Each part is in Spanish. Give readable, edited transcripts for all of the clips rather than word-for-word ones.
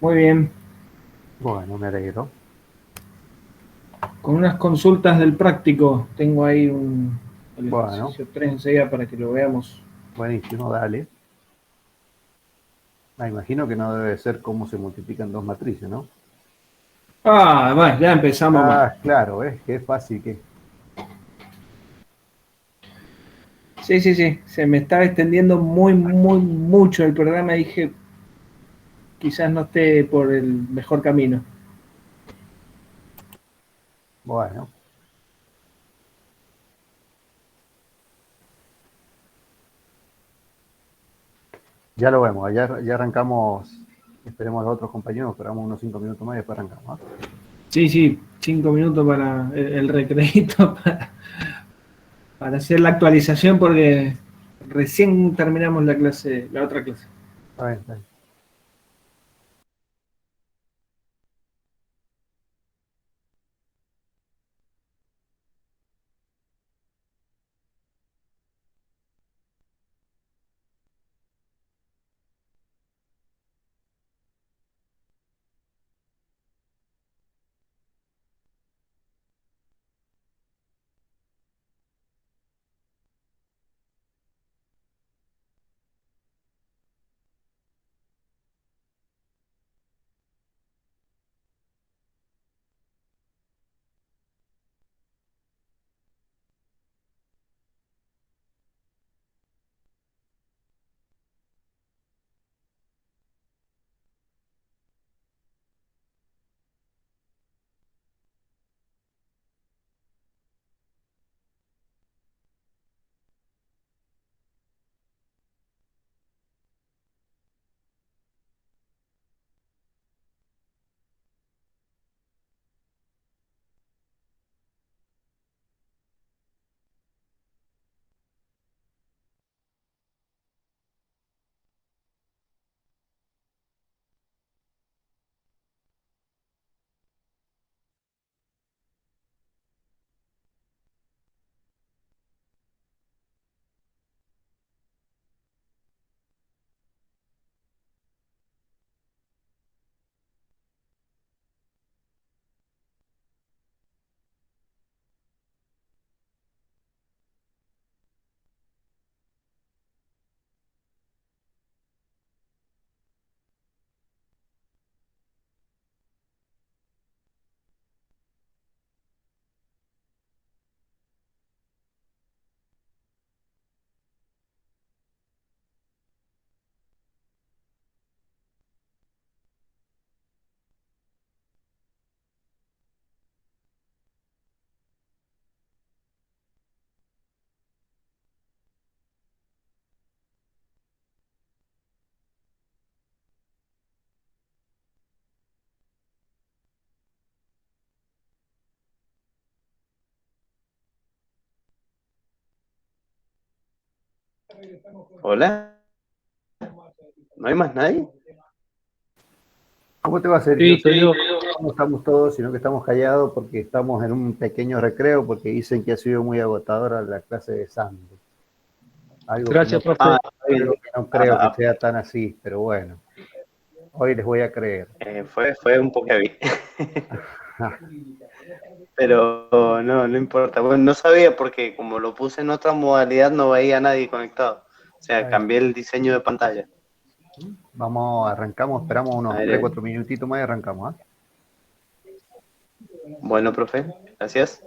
Muy bien. Bueno, me alegro. Con unas consultas del práctico, tengo ahí el Bueno, ejercicio 3 enseguida para que lo veamos. buenísimo, dale. Imagino que no debe ser cómo se multiplican dos matrices, ¿no? Ah, bueno, ya empezamos mal. Ah, claro, ¿ves? Qué fácil que es. Sí, sí, sí. Se me estaba extendiendo muy, muy, mucho el programa. Dije, quizás no esté por el mejor camino. Bueno, ya lo vemos. Ya arrancamos. Esperemos a los otros compañeros, esperamos unos 5 minutos más y después arrancamos. ¿Ah? Sí, sí, 5 minutos para el recreito para hacer la actualización porque recién terminamos la clase, la otra clase. Está bien, está bien. Hola, ¿no hay más nadie? ¿Cómo te va a hacer? Yo Sí, soy yo. No estamos todos, sino que estamos callados porque estamos en un pequeño recreo porque dicen que ha sido muy agotadora la clase de Sandro. Algo que no, Gracias, profe. Ah, algo bien. que no creo que Ah, sea tan así, pero bueno, hoy les voy a creer. fue un poco heavy. Pero no importa. Bueno, no sabía porque como lo puse en otra modalidad no veía a nadie conectado. O sea, cambié el diseño de pantalla. Vamos, arrancamos, esperamos A unos ver, 3 4 minutitos más y arrancamos. ¿Ah? bueno, profe, gracias.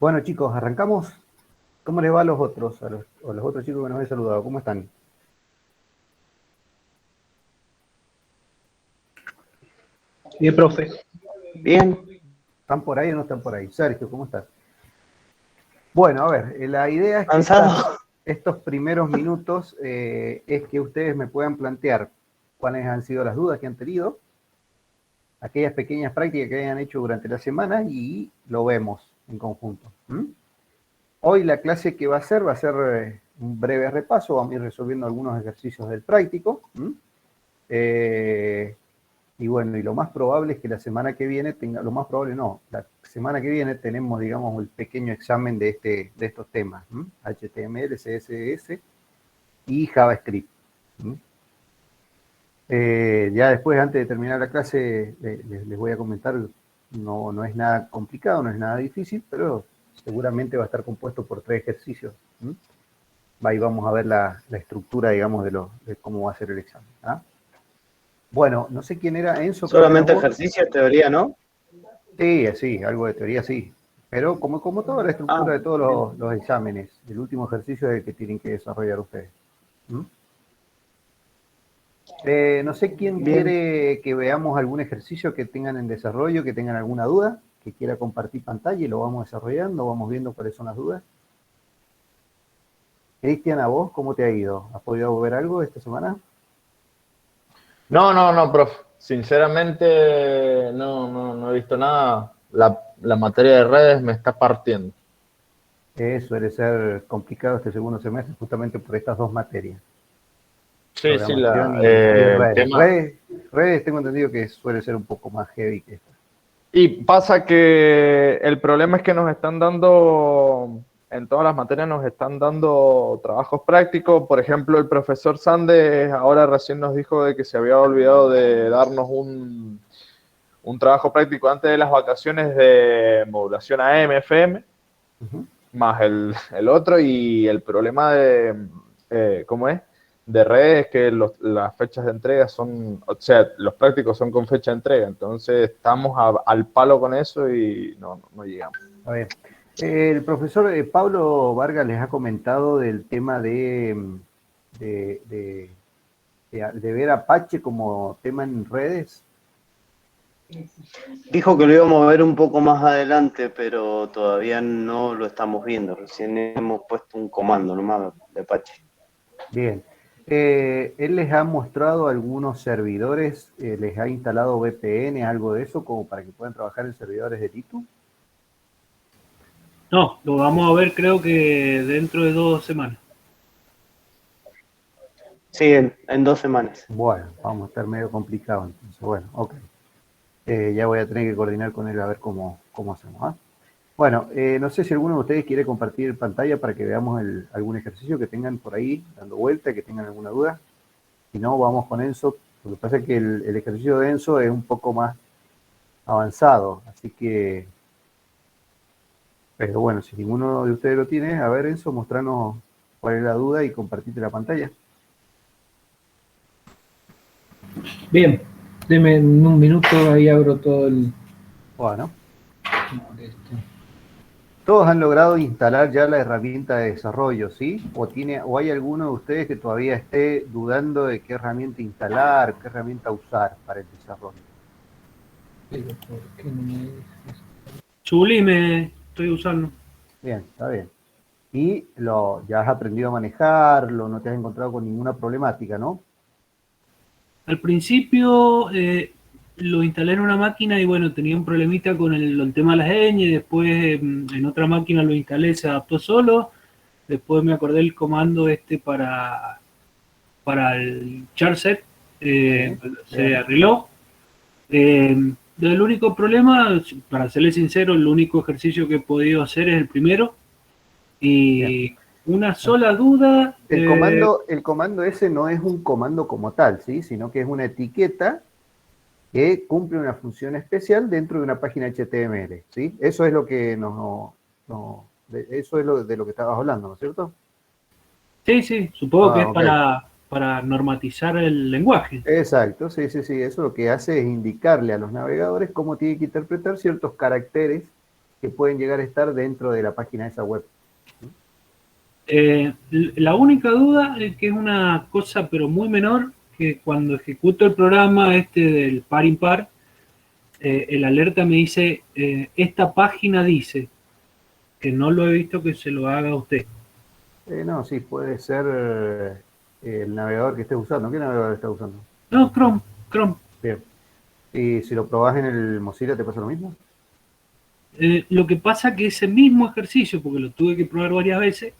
Bueno, chicos, arrancamos. ¿Cómo les va a los otros, a los otros chicos que nos han saludado? ¿Cómo están? Bien, profe. Bien, ¿Están por ahí o no están por ahí? Sergio, ¿cómo estás? Bueno, a ver, la idea es que cansado. estos primeros minutos es que ustedes me puedan plantear cuáles han sido las dudas que han tenido, aquellas pequeñas prácticas que hayan hecho durante la semana y lo vemos en conjunto. Hoy la clase que va a ser un breve repaso, vamos a ir resolviendo algunos ejercicios del práctico. Y bueno, y lo más probable es que la semana que viene la semana que viene tenemos, digamos, el pequeño examen de estos temas, HTML, CSS y JavaScript. Ya después, antes de terminar la clase, les voy a comentar, no es nada complicado, no es nada difícil, pero seguramente va a estar compuesto por 3 ejercicios. Ahí vamos a ver la estructura, digamos, de cómo va a ser el examen. Bueno, no sé quién era, Enzo, creo que eras Solamente vos. ejercicio, teoría, ¿no? Sí, algo de teoría sí. Pero como toda la estructura de todos los exámenes, el último ejercicio es el que tienen que desarrollar ustedes. No sé quién Bien. quiere que veamos algún ejercicio que tengan en desarrollo, que tengan alguna duda, que quiera compartir pantalla y lo vamos desarrollando, vamos viendo cuáles son las dudas. Cristian, ¿a vos cómo te ha ido? ¿Has podido ver algo esta semana? No, profe. Sinceramente, no he visto nada. La materia de redes me está partiendo. Suele ser complicado este segundo semestre justamente por estas 2 materias. Sí, Programación y el redes. tema. Redes tengo entendido que suele ser un poco más heavy que esta. Y pasa que el problema es que nos están dando, en todas las materias nos están dando trabajos prácticos. Por ejemplo, el profesor Sandes ahora recién nos dijo de que se había olvidado de darnos un trabajo práctico antes de las vacaciones de modulación AM, FM, más el otro, y el problema de, ¿cómo es? De redes es que las fechas de entrega son, o sea, los prácticos son con fecha de entrega, entonces estamos al palo con eso y no llegamos. A ver, el profesor Pablo Vargas les ha comentado del tema de ver Apache como tema en redes. Dijo que lo íbamos a ver un poco más adelante, pero todavía no lo estamos viendo. Recién hemos puesto un comando nomás de Apache. Bien. Él les ha mostrado algunos servidores, les ha instalado VPN, algo de eso, como para que puedan trabajar en servidores de Titu. No, lo vamos a ver creo que dentro de 2 semanas. Sí, en 2 semanas. Bueno, vamos a estar medio complicado entonces. Bueno, ok. Ya voy a tener que coordinar con él a ver cómo hacemos. Bueno, no sé si alguno de ustedes quiere compartir pantalla para que veamos algún ejercicio que tengan por ahí dando vuelta, que tengan alguna duda. Si no, vamos con Enzo. Lo que pasa es que el ejercicio de Enzo es un poco más avanzado, así que... Pero bueno, si ninguno de ustedes lo tiene, a ver, Enzo, mostranos cuál es la duda y compartite la pantalla. Bien, deme en un minuto, ahí abro todo el... Bueno. Todos han logrado instalar ya la herramienta de desarrollo, ¿sí? ¿O hay alguno de ustedes que todavía esté dudando de qué herramienta instalar, qué herramienta usar para el desarrollo? Pero, ¿por qué no me dices? Sublime estoy usando. Bien, está bien. Y ya has aprendido a manejarlo, no te has encontrado con ninguna problemática, ¿no? Al principio lo instalé en una máquina y bueno, tenía un problemita con el tema de las ñ, después en otra máquina lo instalé, se adaptó solo, después me acordé el comando para el charset, se arregló. El único problema, para serle sincero, el único ejercicio que he podido hacer es el primero y Bien. una sola duda. El comando ese no es un comando como tal, ¿sí? Sino que es una etiqueta que cumple una función especial dentro de una página HTML, ¿sí? Eso es lo que eso es de lo que estabas hablando, ¿no es cierto? Sí, supongo que es okay. para normatizar el lenguaje. Exacto, sí. Eso lo que hace es indicarle a los navegadores cómo tienen que interpretar ciertos caracteres que pueden llegar a estar dentro de la página de esa web. La única duda es que es una cosa pero muy menor, que cuando ejecuto el programa del par impar, el alerta me dice, esta página dice, que no lo he visto que se lo haga a usted. No, sí, puede ser el navegador que estés usando. ¿Qué navegador estás usando? No, Chrome. Bien. ¿Y si lo probás en el Mozilla te pasa lo mismo? Lo que pasa que ese mismo ejercicio, porque lo tuve que probar varias veces,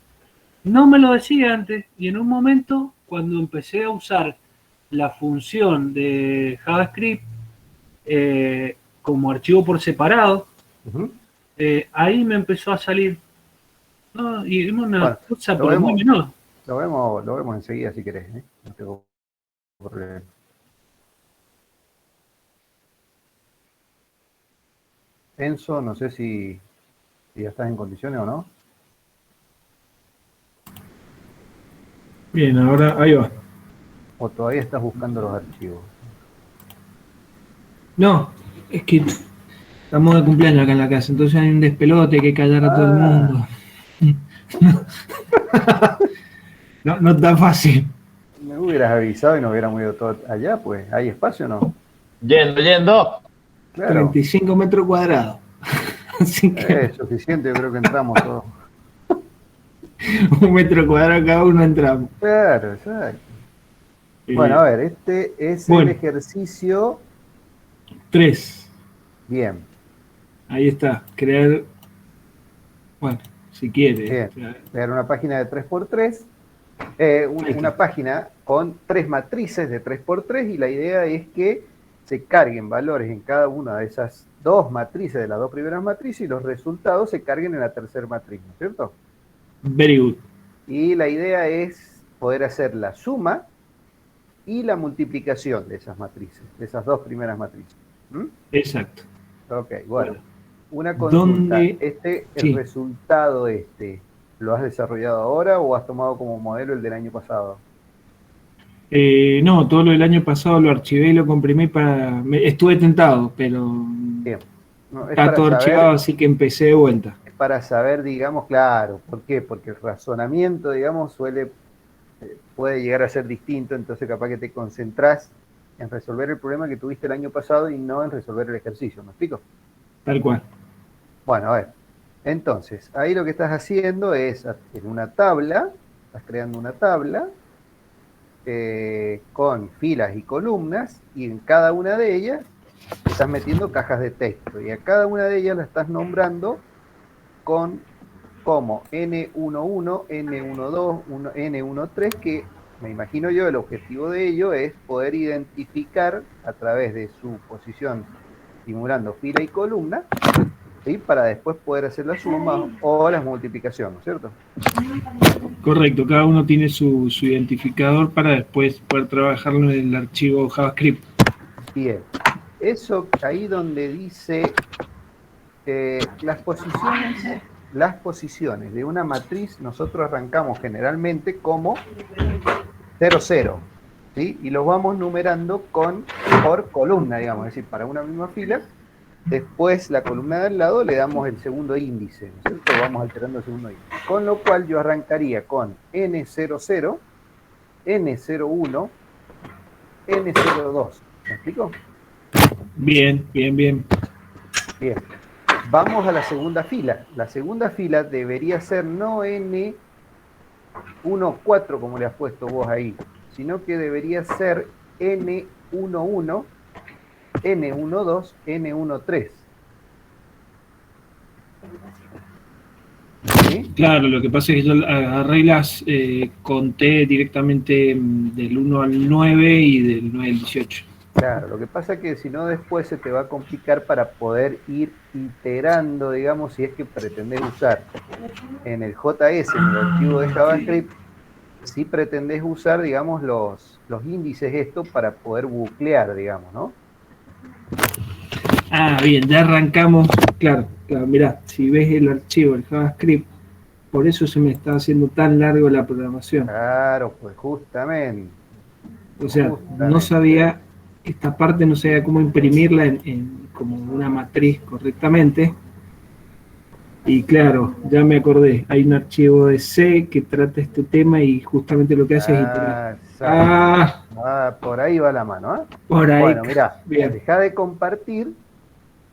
no me lo decía antes, y en un momento, cuando empecé a usar la función de JavaScript como archivo por separado, ahí me empezó a salir. No, y es una cosa pero muy menor. Lo vemos enseguida si querés, ¿eh? No tengo problema. Enzo, no sé si ya estás en condiciones o no. Bien, ahora ahí va. ¿O todavía estás buscando los archivos? No, es que estamos de cumpleaños acá en la casa, entonces hay un despelote, hay que callar a todo el mundo. No está fácil. Me hubieras avisado y nos hubiéramos ido todos allá, pues. ¿Hay espacio o no? Yendo. Claro. 35 metros cuadrados. Así que Es suficiente, yo creo que entramos todos. 1 metro cuadrado cada uno entramos. Claro, exacto. Bueno, a ver, este es el ejercicio 3. Bien. Ahí está, crear, bueno, si quiere. Bien. Crear una página de 3x3, una página con 3 matrices de 3x3 y la idea es que se carguen valores en cada una de esas 2 matrices, de las 2 primeras matrices, y los resultados se carguen en la tercera matriz, ¿no es cierto? Very good. Y la idea es poder hacer la suma y la multiplicación de esas matrices, de esas 2 primeras matrices. Exacto. Ok, bueno. Una consulta. El resultado ¿lo has desarrollado ahora o has tomado como modelo el del año pasado? No, todo lo del año pasado lo archivé y lo comprimí estuve tentado, pero bien. No, está todo archivado, así que empecé de vuelta. Es para saber, digamos, claro, ¿por qué? Porque el razonamiento, digamos, puede llegar a ser distinto, entonces capaz que te concentrás en resolver el problema que tuviste el año pasado y no en resolver el ejercicio, ¿me explico? Tal cual. Bueno, a ver, entonces, ahí lo que estás haciendo es, en una tabla, estás creando una tabla con filas y columnas, y en cada una de ellas estás metiendo cajas de texto, y a cada una de ellas la estás nombrando como N11, N12, N13, que me imagino yo el objetivo de ello es poder identificar a través de su posición simulando fila y columna, ¿sí? Para después poder hacer la suma o las multiplicaciones, ¿no es cierto? Correcto, cada uno tiene su identificador para después poder trabajarlo en el archivo JavaScript. Bien, eso ahí donde dice las posiciones de una matriz, nosotros arrancamos generalmente como 0, 0, ¿sí? Y los vamos numerando por columna, digamos, es decir, para una misma fila. Después la columna de al lado le damos el segundo índice, ¿no es cierto? Vamos alterando el segundo índice. Con lo cual yo arrancaría con N00, N01, N02. ¿Me explico? Bien. Bien. Vamos a la segunda fila. La segunda fila debería ser no N14 como le has puesto vos ahí, sino que debería ser N11, N12, N13. ¿Sí? Claro, lo que pasa es que yo agarré las conté directamente del 1 al 9 y del 9 al 18. Claro, lo que pasa es que si no después se te va a complicar para poder ir iterando, digamos, si es que pretendés usar en el JS, en el archivo de JavaScript, si pretendés usar, digamos, los índices esto para poder buclear, digamos, ¿no? Ah, bien, ya arrancamos. Claro, mirá, si ves el archivo, el JavaScript, por eso se me está haciendo tan largo la programación. Claro, pues justamente. O sea, no sabía, esta parte no sabía cómo imprimirla como una matriz correctamente. Y claro, ya me acordé, hay un archivo de C que trata este tema y justamente lo que hace es iterar. Ah, exacto. Por ahí va la mano, ¿eh? Por ahí. Bueno, mirá, Bien. deja de compartir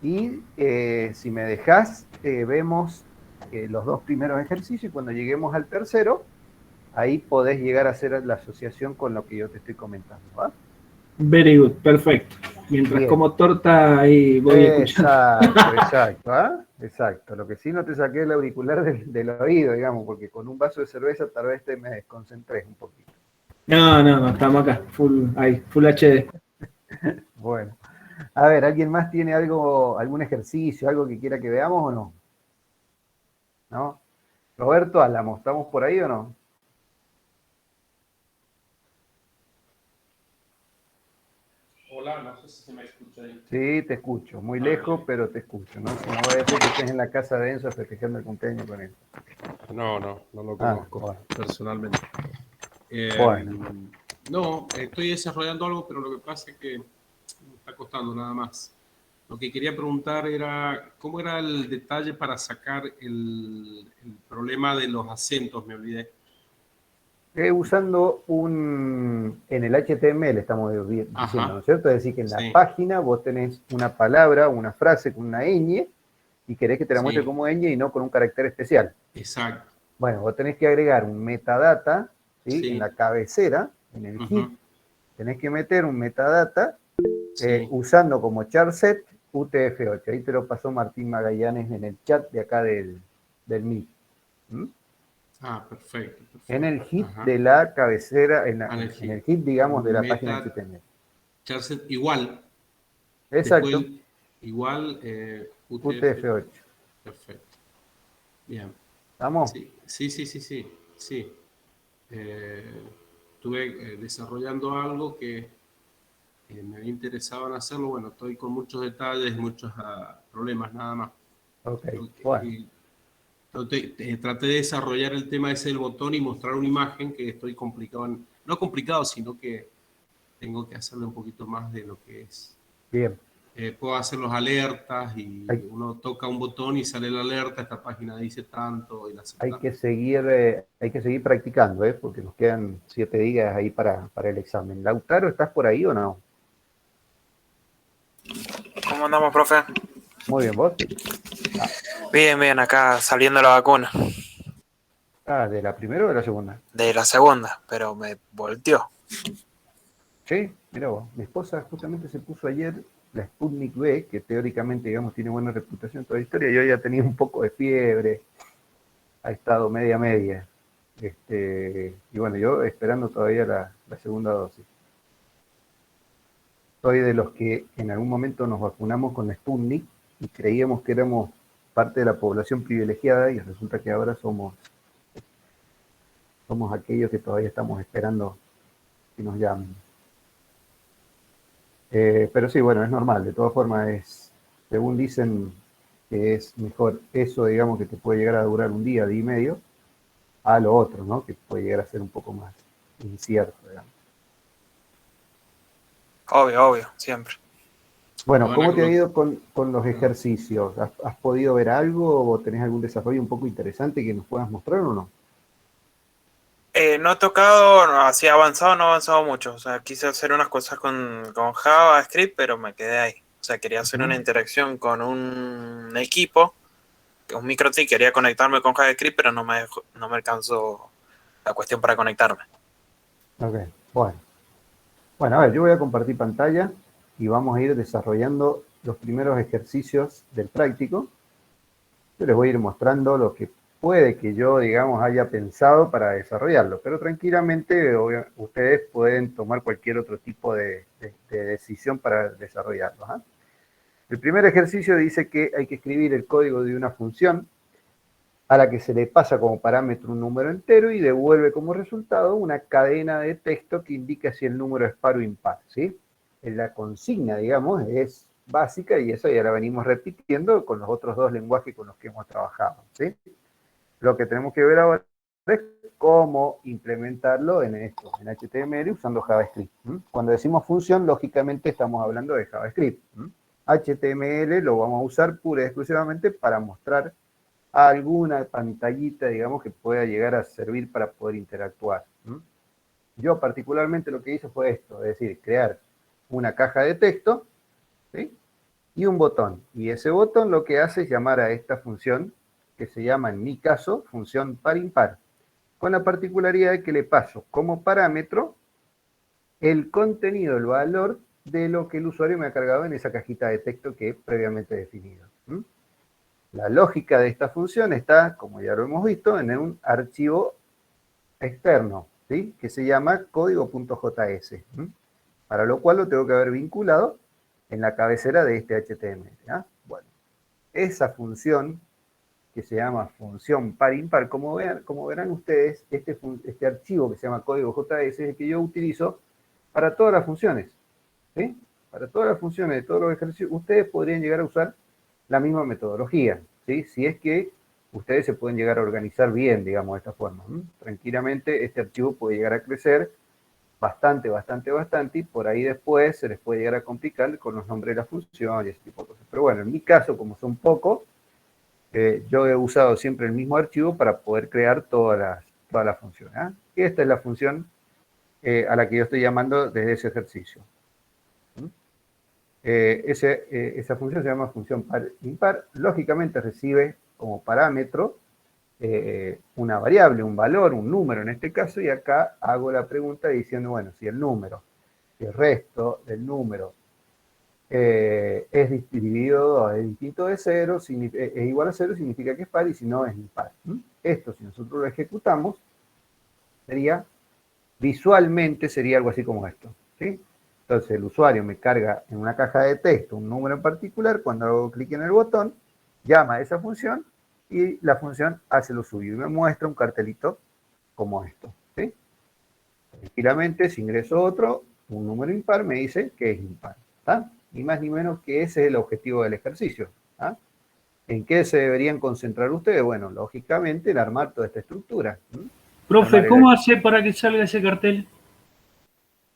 y si me dejás, vemos los dos primeros ejercicios y cuando lleguemos al tercero, ahí podés llegar a hacer la asociación con lo que yo te estoy comentando, ¿va? Very good, perfecto. Mientras Bien. como torta ahí voy escuchando. Exacto, ¿ah? Exacto. Lo que sí no te saqué el auricular del oído, digamos, porque con un vaso de cerveza tal vez me desconcentré un poquito. No, estamos acá, full HD. Bueno, a ver, ¿alguien más tiene algún ejercicio, algo que quiera que veamos o no? ¿No? Roberto Álamo, ¿estamos por ahí o no? Hola, no sé si se me escucha ahí. Sí, te escucho, muy lejos, pero te escucho, ¿no? Si no voy a decir que estés en la casa de Enzo festejando el cumpleaños con él. No lo conozco bueno. personalmente. Bueno. No, estoy desarrollando algo, pero lo que pasa es que me está costando nada más. Lo que quería preguntar era, ¿cómo era el detalle para sacar el problema de los acentos? Me olvidé. Usando en el HTML estamos diciendo, Ajá. ¿no es cierto? Es decir, que en la Sí. página vos tenés una palabra, una frase con una ñ y querés que te la muestre Sí. como ñ y no con un carácter especial. Exacto. Bueno, vos tenés que agregar un metadata, ¿sí? Sí. En la cabecera, en el hit, Ujú. tenés que meter un metadata Sí. usando como charset UTF-8. Ahí te lo pasó Martín Magallanes en el chat de acá del Meet. ¿Mm? Ah, perfecto. En el hit Ajá. de la cabecera, en hit. el hit, digamos, de la Meta página HTML. charset igual. Exacto. Después, igual UTF-8. Perfecto. Bien. ¿Estamos? Sí. Estuve desarrollando algo que me había interesado en hacerlo. Bueno, estoy con muchos detalles, muchos problemas nada más. Ok, bueno. Entonces, traté de desarrollar el tema ese del botón y mostrar una imagen que estoy complicado, no complicado, sino que tengo que hacerle un poquito más de lo que es. Bien. Puedo hacer los alertas y Hay- uno toca un botón y sale la alerta, esta página dice tanto y la Hay acepta. que seguir practicando, porque nos quedan 7 días ahí para el examen. Lautaro, ¿estás por ahí o no? ¿Cómo andamos, profe? Muy bien, ¿vos? Bien, acá saliendo la vacuna. ¿De la primera o de la segunda? De la segunda, pero me volteó. Sí, mira vos. Mi esposa justamente se puso ayer la Sputnik V, que teóricamente, digamos, tiene buena reputación en toda la historia. Yo ya tenía un poco de fiebre, ha estado media. Y bueno, yo esperando todavía la segunda dosis. Soy de los que en algún momento nos vacunamos con la Sputnik y creíamos que éramos parte de la población privilegiada y resulta que ahora somos aquellos que todavía estamos esperando que nos llamen. Pero sí, bueno, es normal. De todas formas, según dicen que es mejor eso, digamos, que te puede llegar a durar un día y medio, a lo otro, ¿no? Que puede llegar a ser un poco más incierto, digamos. Obvio, siempre. Bueno, ¿cómo te ha ido con los ejercicios? ¿Has podido ver algo o tenés algún desarrollo un poco interesante que nos puedas mostrar o no? No he tocado, no, así avanzado, no he avanzado mucho. O sea, quise hacer unas cosas con JavaScript, pero me quedé ahí. O sea, quería hacer una interacción con un equipo, un MikroTik, quería conectarme con JavaScript, pero no me alcanzó la cuestión para conectarme. Ok, bueno. Bueno, a ver, yo voy a compartir pantalla y vamos a ir desarrollando los primeros ejercicios del práctico. Yo les voy a ir mostrando lo que puede que yo, digamos, haya pensado para desarrollarlo, pero tranquilamente ustedes pueden tomar cualquier otro tipo de decisión para desarrollarlo. ¿Ah? El primer ejercicio dice que hay que escribir el código de una función a la que se le pasa como parámetro un número entero y devuelve como resultado una cadena de texto que indica si el número es par o impar, ¿sí? La consigna, digamos, es básica y eso ya la venimos repitiendo con los otros dos lenguajes con los que hemos trabajado, ¿sí? Lo que tenemos que ver ahora es cómo implementarlo en esto, en HTML usando JavaScript. Cuando decimos función, lógicamente estamos hablando de JavaScript. HTML lo vamos a usar pura y exclusivamente para mostrar alguna pantallita, digamos, que pueda llegar a servir para poder interactuar. Yo particularmente lo que hice fue esto, es decir, crear una caja de texto, ¿sí? Y un botón. Y ese botón lo que hace es llamar a esta función, que se llama, en mi caso, función par-impar, con la particularidad de que le paso como parámetro el contenido, el valor de lo que el usuario me ha cargado en esa cajita de texto que he previamente definido. La lógica de esta función está, como ya lo hemos visto, en un archivo externo, ¿sí? Que se llama código.js, para lo cual lo tengo que haber vinculado en la cabecera de este HTML. Bueno, esa función que se llama función par-impar, como verán ustedes, este archivo que se llama código.js es el que yo utilizo para todas las funciones, ¿sí? Para todas las funciones de todos los ejercicios, ustedes podrían llegar a usar la misma metodología, ¿sí? Si es que ustedes se pueden llegar a organizar bien, digamos, de esta forma. Tranquilamente, este archivo puede llegar a crecer bastante, y por ahí después se les puede llegar a complicar con los nombres de las funciones y ese tipo de cosas. Pero bueno, en mi caso, como son pocos, yo he usado siempre el mismo archivo para poder crear todas las funciones. Y esta es la función a la que yo estoy llamando desde ese ejercicio. Esa función se llama función par-impar. Lógicamente recibe como parámetro una variable, un valor, un número en este caso, y acá hago la pregunta diciendo, bueno, si el número, si el resto del número es dividido es distinto de 0, es igual a 0, significa que es par, y si no, es impar. Esto, si nosotros lo ejecutamos, visualmente sería algo así como esto, ¿sí? Entonces el usuario me carga en una caja de texto un número en particular, cuando hago clic en el botón, llama a esa función, y la función hace lo suyo, y me muestra un cartelito como esto, ¿sí? Tranquilamente, si ingreso otro, un número impar, me dice que es impar, ¿está? Ni más ni menos que ese es el objetivo del ejercicio. ¿En qué se deberían concentrar ustedes? Bueno, lógicamente en armar toda esta estructura. Profe, ¿cómo hace para que salga ese cartel?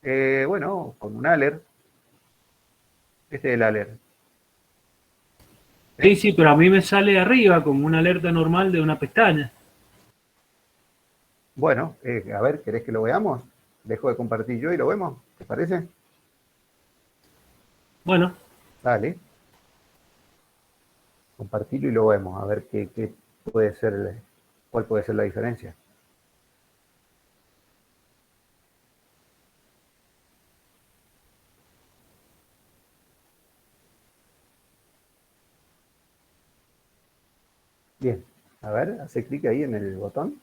Bueno, con un alert. Este es el alert. Sí, sí, pero a mí me sale arriba como una alerta normal de una pestaña. Bueno, a ver, ¿querés que lo veamos? Dejo de compartir yo y lo vemos, ¿te parece? Bueno. Dale. Compartirlo y lo vemos, a ver qué puede ser, cuál puede ser la diferencia. Bien, a ver, hace clic ahí en el botón.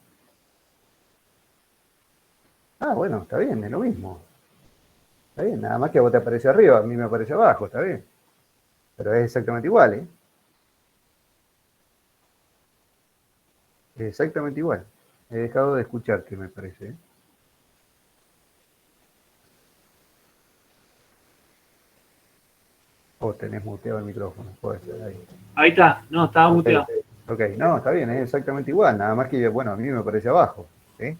Ah, bueno, está bien, es lo mismo. Está bien, nada más que a vos te aparece arriba, a mí me aparece abajo, está bien. Pero es exactamente igual, ¿eh? Es exactamente igual. He dejado de escucharte, me parece, ¿eh? O tenés muteado el micrófono, puede ser ahí. Ahí está, no, estaba muteado. Ok, no, está bien, es exactamente igual, nada más que, bueno, a mí me aparece abajo, ¿sí?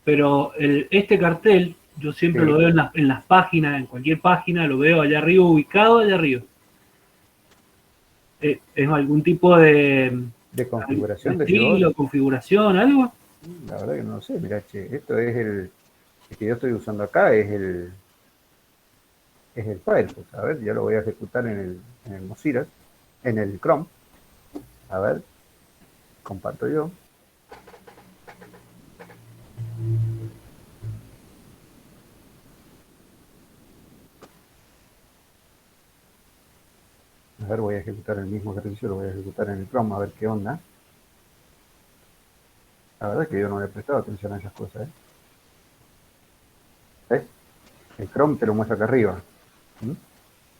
Pero este cartel, yo siempre lo veo en las páginas, en cualquier página, lo veo allá arriba, ubicado allá arriba. ¿Es algún tipo de configuración de estilo, configuración, algo? La verdad que no lo sé, mirá, che, esto es el que yo estoy usando acá, es el Firefox. A ver, ya lo voy a ejecutar en el Mozilla, en el Chrome. A ver, comparto yo. A ver, voy a ejecutar el mismo ejercicio, lo voy a ejecutar en el Chrome, a ver qué onda. La verdad es que yo no le he prestado atención a esas cosas, ¿eh? ¿Ves? El Chrome te lo muestra acá arriba.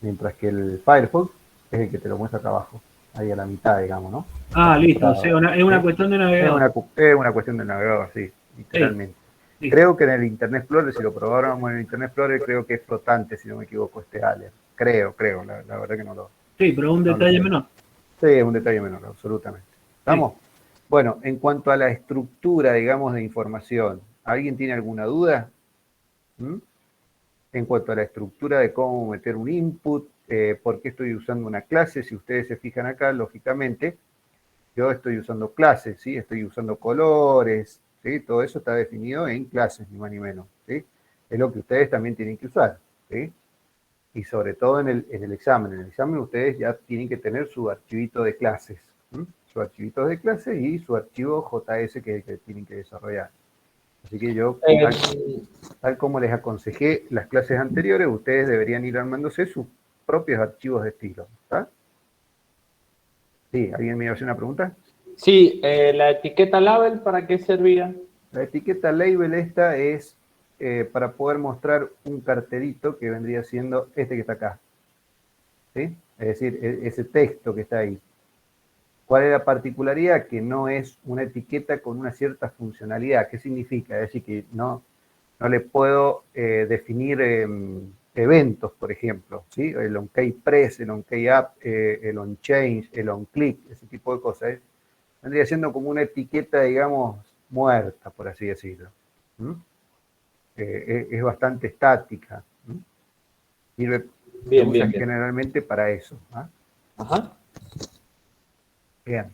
Mientras que el Firefox es el que te lo muestra acá abajo. Ahí a la mitad, digamos, ¿no? Ah, listo. O sea, es una cuestión de navegador. Es una cuestión de navegador, sí, literalmente. Sí. Creo que en el Internet Explorer, si lo probáramos en el Internet Explorer, creo que es flotante, si no me equivoco, este alert. Creo, la verdad que no lo... Sí, pero es un detalle menor. Sí, es un detalle menor, absolutamente. ¿Estamos? Sí. Bueno, en cuanto a la estructura, digamos, de información, ¿alguien tiene alguna duda? En cuanto a la estructura de cómo meter un input, por qué estoy usando una clase, si ustedes se fijan acá, lógicamente, yo estoy usando clases, ¿sí? Estoy usando colores, ¿sí? Todo eso está definido en clases, ni más ni menos, ¿sí? Es lo que ustedes también tienen que usar, ¿sí? Y sobre todo en el examen. En el examen ustedes ya tienen que tener su archivito de clases, ¿sí? Su archivito de clases y su archivo JS que tienen que desarrollar. Así que yo, tal como les aconsejé las clases anteriores, ustedes deberían ir armándose sus propios archivos de estilo, ¿está? Sí, ¿alguien me iba a hacer una pregunta? Sí, la etiqueta label, ¿para qué servía? La etiqueta label esta es para poder mostrar un cartelito que vendría siendo este que está acá, ¿sí? Es decir, ese texto que está ahí. ¿Cuál es la particularidad? Que no es una etiqueta con una cierta funcionalidad. ¿Qué significa? Es decir, que no le puedo definir eventos, por ejemplo, ¿sí? El onKeyPress, el onKeyUp, el onChange, el onClick, ese tipo de cosas. Vendría siendo como una etiqueta, digamos, muerta, por así decirlo. Es bastante estática. Sirve, se usa generalmente para eso. ¿Ah? Ajá. Bien.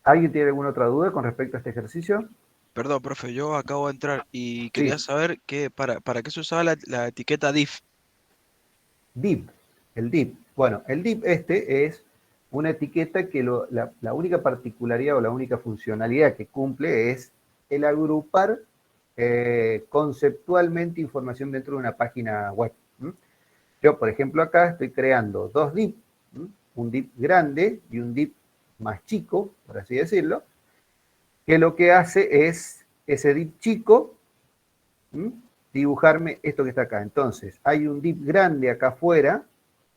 ¿Alguien tiene alguna otra duda con respecto a este ejercicio? Perdón, profe, yo acabo de entrar y quería saber para qué se usaba la etiqueta div. Div, el div. Bueno, el div este es una etiqueta que la única particularidad o la única funcionalidad que cumple es el agrupar conceptualmente información dentro de una página web. Yo, por ejemplo, acá estoy creando dos div, un div grande y un div más chico, por así decirlo, que lo que hace es ese div chico dibujarme esto que está acá. Entonces, hay un div grande acá afuera,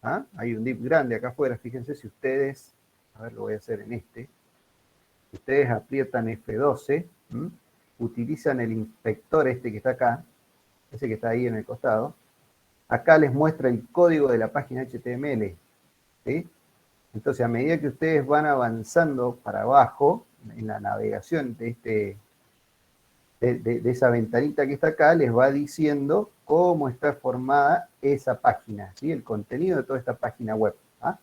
¿ah? Hay un div grande acá afuera, fíjense si ustedes, a ver, lo voy a hacer en este, ustedes aprietan F12, utilizan el inspector este que está acá, ese que está ahí en el costado, acá les muestra el código de la página HTML, ¿sí? Entonces, a medida que ustedes van avanzando para abajo, en la navegación de esa ventanita que está acá, les va diciendo cómo está formada esa página, ¿sí? El contenido de toda esta página web. ¿Ah?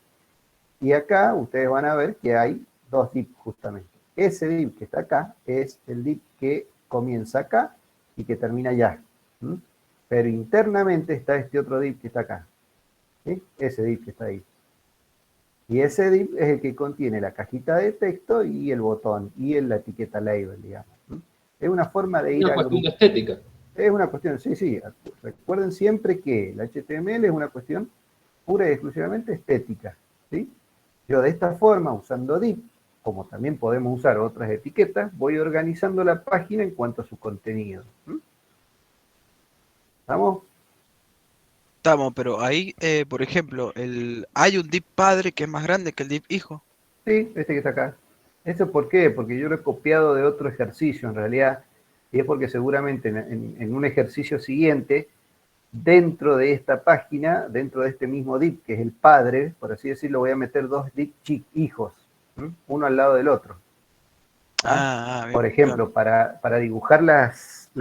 Y acá ustedes van a ver que hay dos divs justamente. Ese div que está acá es el div que comienza acá y que termina allá. Pero internamente está este otro div que está acá, ¿sí? Ese div que está ahí. Y ese div es el que contiene la cajita de texto y el botón y la etiqueta label, digamos. Es una forma de ir a... Una cuestión de estética. Es una cuestión, sí. Recuerden siempre que el HTML es una cuestión pura y exclusivamente estética, ¿sí? Yo de esta forma, usando div, como también podemos usar otras etiquetas, voy organizando la página en cuanto a su contenido. ¿Estamos? Estamos, pero ahí, por ejemplo, hay un div padre que es más grande que el div hijo. Sí, este que está acá. ¿Eso por qué? Porque yo lo he copiado de otro ejercicio en realidad, y es porque seguramente en un ejercicio siguiente, dentro de esta página, dentro de este mismo div, que es el padre, por así decirlo, voy a meter dos div hijos, uno al lado del otro. Bien, por ejemplo, claro. para dibujar las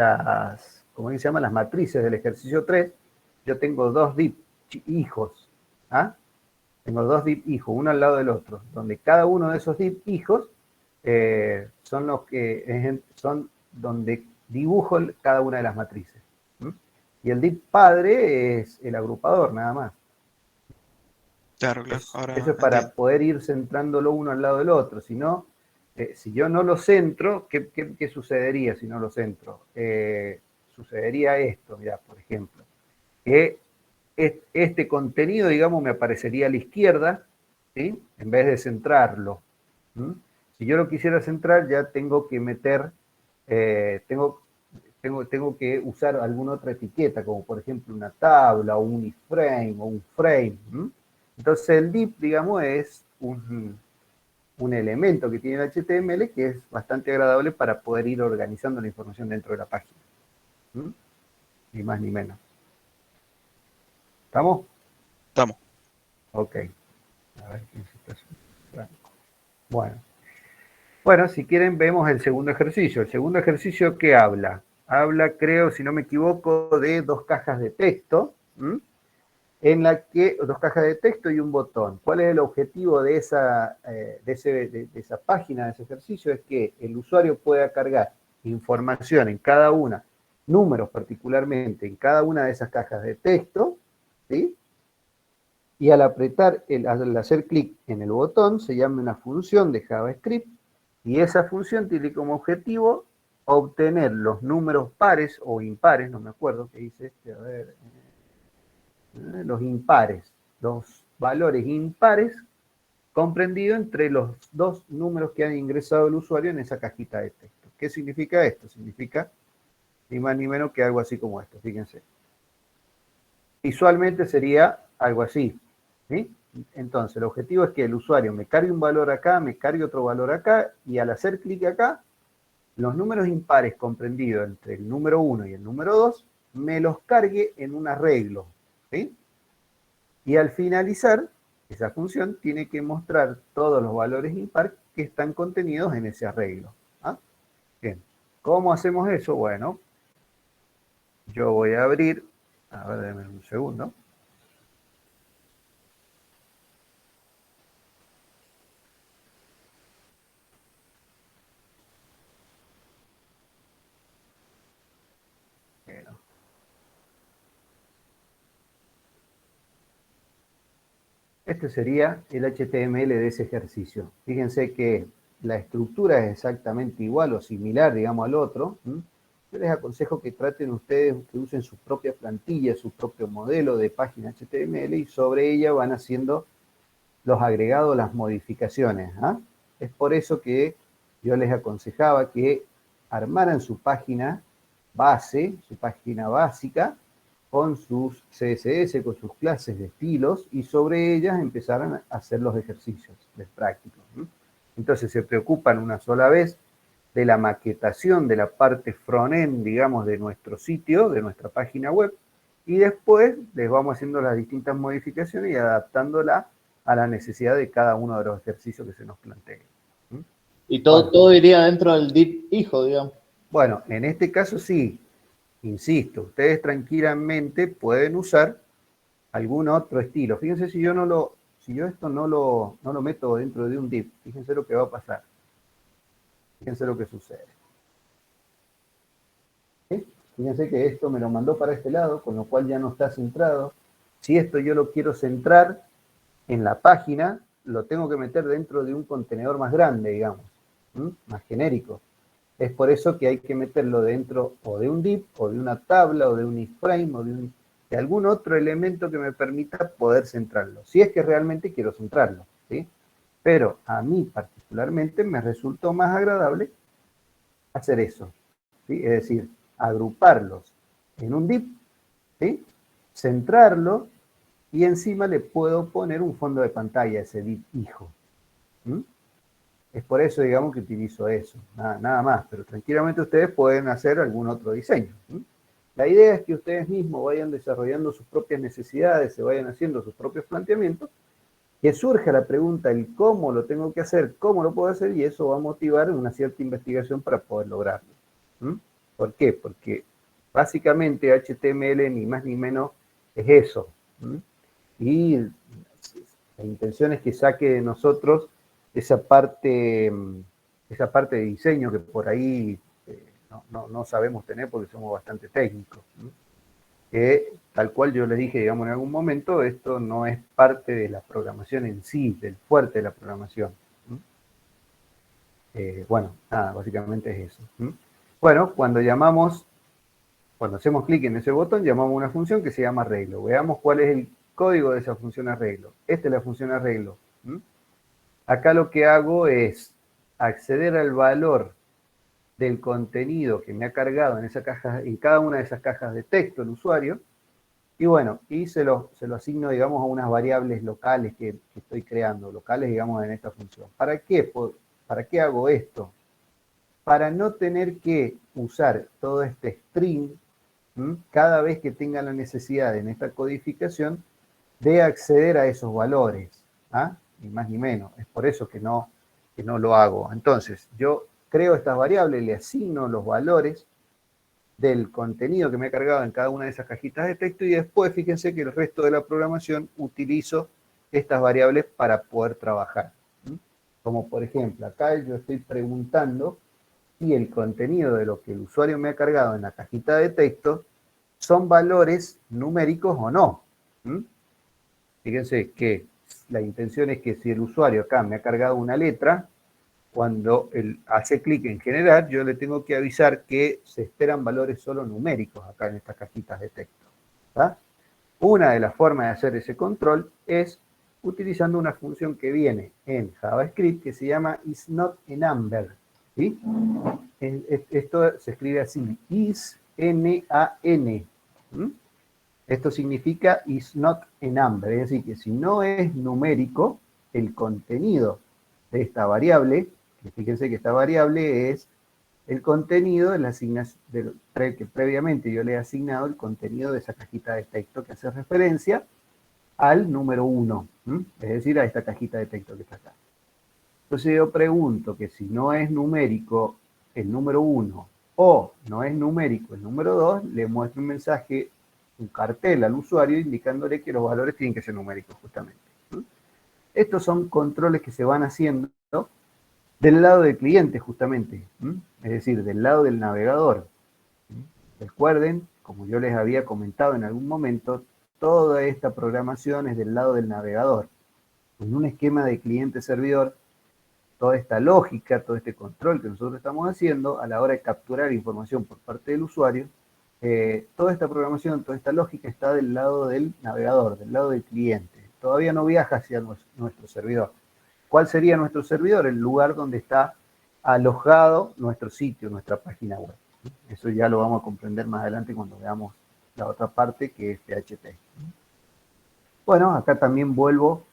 ¿cómo se llama? Las matrices del ejercicio 3, yo tengo dos div hijos. Tengo dos div hijos, uno al lado del otro, donde cada uno de esos div hijos son los que son donde dibujo cada una de las matrices. Y el div padre es el agrupador, nada más. Claro. Ahora eso es para poder ir centrándolo uno al lado del otro. Si no, si yo no lo centro, ¿qué sucedería si no lo centro? Sucedería esto, mirá, por ejemplo, que este contenido, digamos, me aparecería a la izquierda, ¿sí? En vez de centrarlo. Si yo lo quisiera centrar, ya tengo que meter, tengo que usar alguna otra etiqueta, como por ejemplo una tabla, o un iframe, o un frame. Entonces el div, digamos, es un elemento que tiene el HTML que es bastante agradable para poder ir organizando la información dentro de la página. Ni más ni menos. ¿Estamos? Estamos. Ok. A ver quién se está. Bueno, si quieren vemos el segundo ejercicio. El segundo ejercicio, ¿qué habla? Habla, creo, si no me equivoco, de dos cajas de texto. en la que, dos cajas de texto y un botón. ¿Cuál es el objetivo de esa página, de ese ejercicio? Es que el usuario pueda cargar información en cada una, números particularmente, en cada una de esas cajas de texto, ¿sí? Y al al hacer clic en el botón, se llama una función de JavaScript, y esa función tiene como objetivo obtener los números pares o impares, no me acuerdo qué dice este, a ver, los impares, los valores impares comprendidos entre los dos números que han ingresado el usuario en esa cajita de texto. ¿Qué significa esto? Significa ni más ni menos que algo así como esto, fíjense. Visualmente sería algo así, ¿sí? Entonces, el objetivo es que el usuario me cargue un valor acá, me cargue otro valor acá, y al hacer clic acá, los números impares comprendidos entre el número 1 y el número 2, me los cargue en un arreglo, ¿sí? Y al finalizar, esa función tiene que mostrar todos los valores impar que están contenidos en ese arreglo. ¿Ah? Bien, ¿cómo hacemos eso? Bueno, yo voy a abrir, a ver, denme un segundo. Bueno. Este sería el HTML de ese ejercicio. Fíjense que la estructura es exactamente igual o similar, digamos, al otro. Yo les aconsejo que traten ustedes, que usen su propia plantilla, su propio modelo de página HTML, y sobre ella van haciendo los agregados, las modificaciones. Es por eso que yo les aconsejaba que armaran su página base, su página básica, con sus CSS, con sus clases de estilos, y sobre ellas empezaran a hacer los ejercicios prácticos. Entonces se preocupan una sola vez de la maquetación de la parte front-end, digamos, de nuestro sitio, de nuestra página web, y después les vamos haciendo las distintas modificaciones y adaptándola a la necesidad de cada uno de los ejercicios que se nos planteen. Y todo iría dentro del div hijo, digamos. Bueno, en este caso sí. Insisto, ustedes tranquilamente pueden usar algún otro estilo. Fíjense si yo esto no lo meto dentro de un div, fíjense lo que va a pasar. Fíjense lo que sucede. ¿Sí? Fíjense que esto me lo mandó para este lado, con lo cual ya no está centrado. Si esto yo lo quiero centrar en la página, lo tengo que meter dentro de un contenedor más grande, digamos, más genérico. Es por eso que hay que meterlo dentro o de un div, o de una tabla, o de un iframe, o de algún otro elemento que me permita poder centrarlo. Si es que realmente quiero centrarlo, ¿sí? Pero a mí particularmente me resultó más agradable hacer eso, ¿sí? Es decir, agruparlos en un div, ¿sí? Centrarlo, y encima le puedo poner un fondo de pantalla a ese div hijo. Es por eso, digamos, que utilizo eso, nada más, pero tranquilamente ustedes pueden hacer algún otro diseño. La idea es que ustedes mismos vayan desarrollando sus propias necesidades, se vayan haciendo sus propios planteamientos, que surja la pregunta, el cómo lo tengo que hacer, cómo lo puedo hacer, y eso va a motivar una cierta investigación para poder lograrlo. ¿Por qué? Porque básicamente HTML ni más ni menos es eso. Y la intención es que saque de nosotros esa parte de diseño que por ahí no sabemos tener porque somos bastante técnicos. Tal cual yo les dije, digamos, en algún momento, esto no es parte de la programación en sí, del fuerte de la programación. Bueno, nada, básicamente es eso. Bueno, cuando hacemos clic en ese botón, llamamos una función que se llama arreglo. Veamos cuál es el código de esa función arreglo. Esta es la función arreglo. Acá lo que hago es acceder al valor del contenido que me ha cargado en cada una de esas cajas de texto el usuario, y bueno, y se lo asigno, digamos, a unas variables locales que estoy creando, locales, digamos, en esta función. ¿Para qué? ¿Para qué hago esto? Para no tener que usar todo este string cada vez que tenga la necesidad en esta codificación de acceder a esos valores, ni más ni menos. Es por eso que no lo hago. Entonces, yo creo estas variables, le asigno los valores del contenido que me ha cargado en cada una de esas cajitas de texto, y después fíjense que el resto de la programación utilizo estas variables para poder trabajar. Como por ejemplo, acá yo estoy preguntando si el contenido de lo que el usuario me ha cargado en la cajita de texto son valores numéricos o no. Fíjense que la intención es que si el usuario acá me ha cargado una letra, cuando él hace clic en generar, yo le tengo que avisar que se esperan valores solo numéricos acá en estas cajitas de texto. ¿Tá? Una de las formas de hacer ese control es utilizando una función que viene en JavaScript que se llama isNotANumber. ¿Sí? Esto se escribe así, isNaN. Esto significa isNotANumber, es decir, que si no es numérico, el contenido de esta variable, que fíjense que esta variable es el contenido de la asignación, que previamente yo le he asignado el contenido de esa cajita de texto que hace referencia al número 1, es decir, a esta cajita de texto que está acá. Entonces yo pregunto que si no es numérico el número 1 o no es numérico el número 2, le muestro un mensaje, un cartel al usuario indicándole que los valores tienen que ser numéricos justamente. Estos son controles que se van haciendo del lado del cliente justamente, es decir, del lado del navegador. Recuerden, como yo les había comentado en algún momento, toda esta programación es del lado del navegador. En un esquema de cliente-servidor, toda esta lógica, todo este control que nosotros estamos haciendo a la hora de capturar información por parte del usuario, toda esta programación, toda esta lógica está del lado del navegador, del lado del cliente. Todavía no viaja hacia nuestro servidor. ¿Cuál sería nuestro servidor? El lugar donde está alojado nuestro sitio, nuestra página web. Eso ya lo vamos a comprender más adelante cuando veamos la otra parte que es PHP. Bueno, acá también vuelvo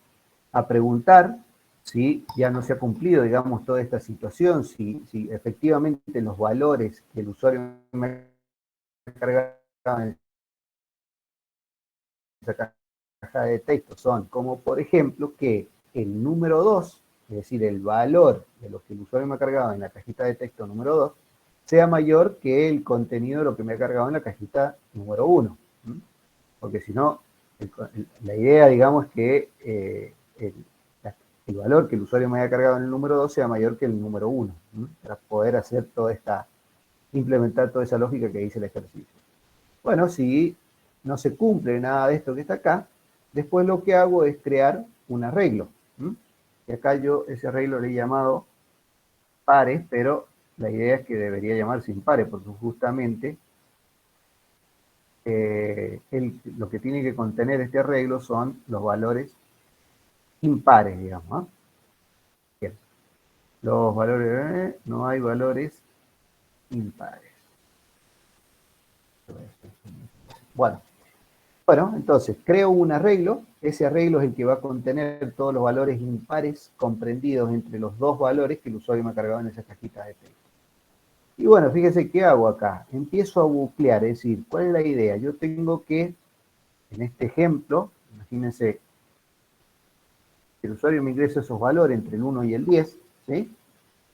a preguntar si ya no se ha cumplido, digamos, toda esta situación, si efectivamente los valores que el usuario me ha cargado en esa caja de texto son, como por ejemplo, que el número 2, es decir, el valor de lo que el usuario me ha cargado en la cajita de texto número 2, sea mayor que el contenido de lo que me ha cargado en la cajita número 1. Porque si no, la idea, digamos, es que el valor que el usuario me haya cargado en el número 2 sea mayor que el número 1, para poder hacer implementar toda esa lógica que dice el ejercicio. Bueno, si no se cumple nada de esto que está acá, después lo que hago es crear un arreglo. Y acá yo ese arreglo le he llamado pares, pero la idea es que debería llamarse impares, porque justamente lo que tiene que contener este arreglo son los valores impares, digamos. Bien. Los valores, no hay valores impares. Bueno, entonces creo un arreglo. Ese arreglo es el que va a contener todos los valores impares comprendidos entre los dos valores que el usuario me ha cargado en esa cajita de texto. Y bueno, fíjense qué hago acá. Empiezo a buclear, es decir, ¿cuál es la idea? Yo tengo que, en este ejemplo, imagínense, el usuario me ingresa esos valores entre el 1 y el 10, ¿sí?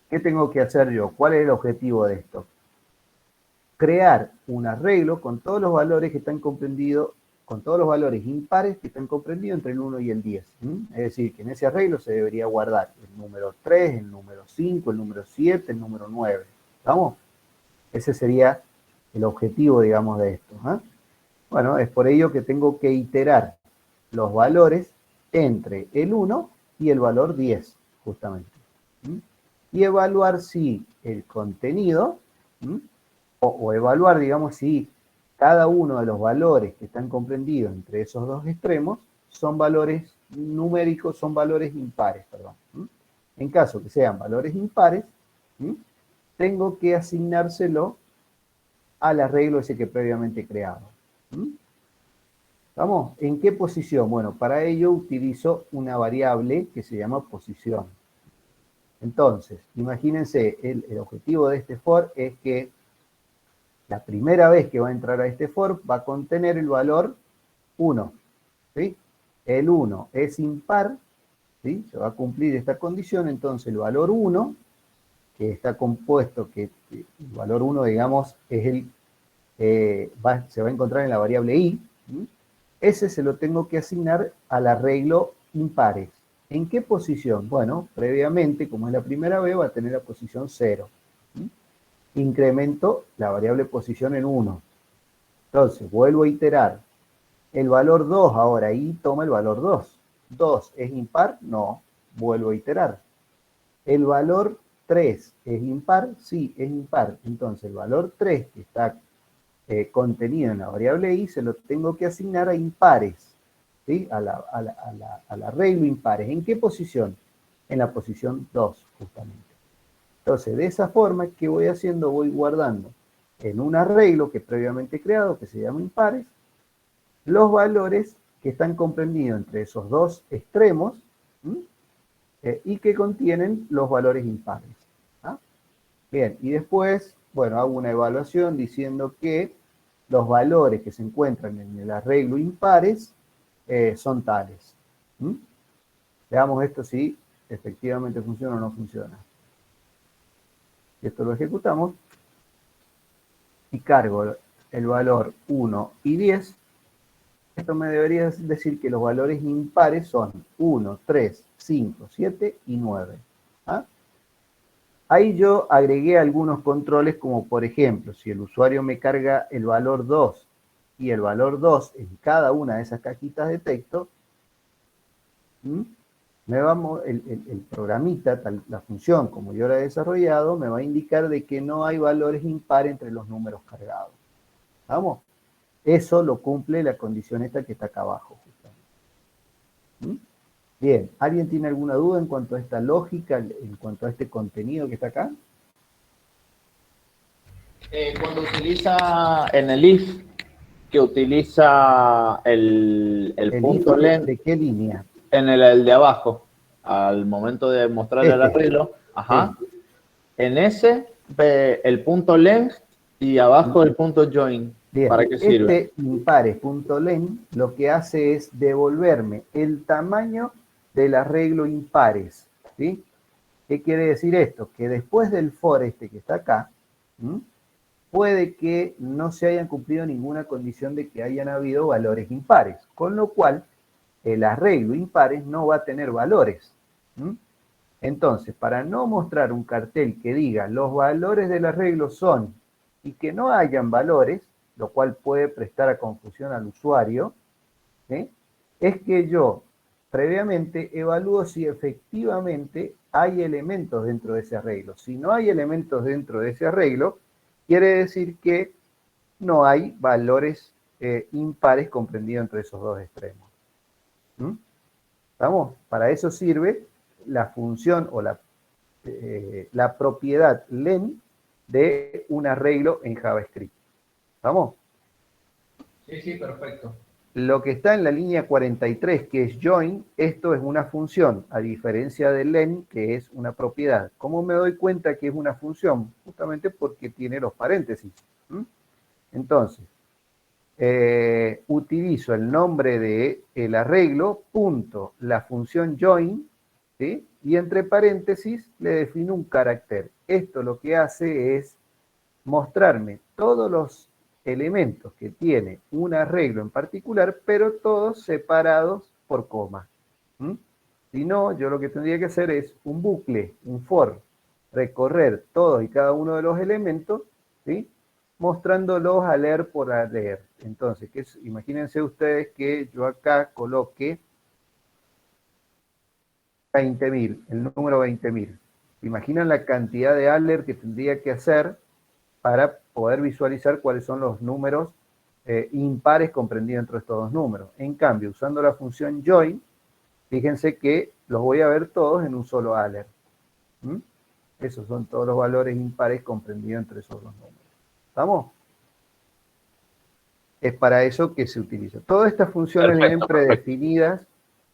¿Qué tengo que hacer yo? ¿Cuál es el objetivo de esto? Crear un arreglo con todos los valores que están comprendidos, con todos los valores impares que están comprendidos entre el 1 y el 10. Es decir, que en ese arreglo se debería guardar el número 3, el número 5, el número 7, el número 9. ¿Estamos? Ese sería el objetivo, digamos, de esto. Bueno, es por ello que tengo que iterar los valores entre el 1 y el valor 10, justamente. Y evaluar si el contenido, o evaluar, digamos, si cada uno de los valores que están comprendidos entre esos dos extremos son valores numéricos, son valores impares, perdón. En caso que sean valores impares, tengo que asignárselo al arreglo ese que previamente he creado. ¿Vamos? ¿En qué posición? Bueno, para ello utilizo una variable que se llama posición. Entonces, imagínense, el objetivo de este for es que la primera vez que va a entrar a este for va a contener el valor 1. ¿Sí? El 1 es impar, ¿sí? Se va a cumplir esta condición, entonces el valor 1, que está compuesto, que el valor 1, digamos, es se va a encontrar en la variable i. Ese se lo tengo que asignar al arreglo impares. ¿En qué posición? Bueno, previamente, como es la primera vez, va a tener la posición 0. Incremento la variable posición en 1. Entonces, vuelvo a iterar. El valor 2 ahora, y toma el valor 2. ¿2 es impar? No. Vuelvo a iterar. ¿El valor 3 es impar? Sí, es impar. Entonces, el valor 3 que está contenido en la variable i se lo tengo que asignar a impares. ¿Sí? Al arreglo impares. ¿En qué posición? En la posición 2, justamente. Entonces, de esa forma, ¿qué voy haciendo? Voy guardando en un arreglo que previamente he creado, que se llama impares, los valores que están comprendidos entre esos dos extremos y que contienen los valores impares. ¿Ah? Bien, y después, bueno, hago una evaluación diciendo que los valores que se encuentran en el arreglo impares son tales. Veamos esto si efectivamente funciona o no funciona. Esto lo ejecutamos y cargo el valor 1 y 10. Esto me debería decir que los valores impares son 1, 3, 5, 7 y 9. ¿Ah? Ahí yo agregué algunos controles como por ejemplo, si el usuario me carga el valor 2 y el valor 2 en cada una de esas cajitas de texto, el programita, la función como yo la he desarrollado, me va a indicar de que no hay valores impares entre los números cargados. ¿Vamos? Eso lo cumple la condición esta que está acá abajo. Bien, ¿alguien tiene alguna duda en cuanto a esta lógica, en cuanto a este contenido que está acá? Cuando utiliza en el if, que utiliza el punto len. ¿De qué línea? En el de abajo, al momento de mostrar el arreglo, ajá. Sí. En ese, el punto length y abajo el punto join. Bien, ¿para qué sirve? Este impares.len lo que hace es devolverme el tamaño del arreglo impares. ¿Sí? ¿Qué quiere decir esto? Que después del for este que está acá, puede que no se hayan cumplido ninguna condición de que hayan habido valores impares, con lo cual el arreglo impares no va a tener valores. Entonces, para no mostrar un cartel que diga los valores del arreglo son y que no hayan valores, lo cual puede prestar a confusión al usuario, ¿sí? Es que yo previamente evalúo si efectivamente hay elementos dentro de ese arreglo. Si no hay elementos dentro de ese arreglo, quiere decir que no hay valores impares comprendidos entre esos dos extremos. ¿Estamos? Para eso sirve la función o la propiedad len de un arreglo en JavaScript. ¿Estamos? Sí, perfecto. Lo que está en la línea 43, que es join, esto es una función, a diferencia de len, que es una propiedad. ¿Cómo me doy cuenta que es una función? Justamente porque tiene los paréntesis. Entonces, utilizo el nombre del arreglo, punto, la función join, ¿sí? Y entre paréntesis le defino un carácter. Esto lo que hace es mostrarme todos los elementos que tiene un arreglo en particular, pero todos separados por coma. Si no, yo lo que tendría que hacer es un bucle, un for, recorrer todos y cada uno de los elementos, ¿sí? Mostrándolos a leer por a leer. Entonces, imagínense ustedes que yo acá coloque 20.000, el número 20.000. ¿Imaginan la cantidad de alert que tendría que hacer para poder visualizar cuáles son los números impares comprendidos entre estos dos números? En cambio, usando la función join, fíjense que los voy a ver todos en un solo alert. Esos son todos los valores impares comprendidos entre esos dos números. ¿Estamos? Es para eso que se utiliza. Todas estas funciones vienen predefinidas,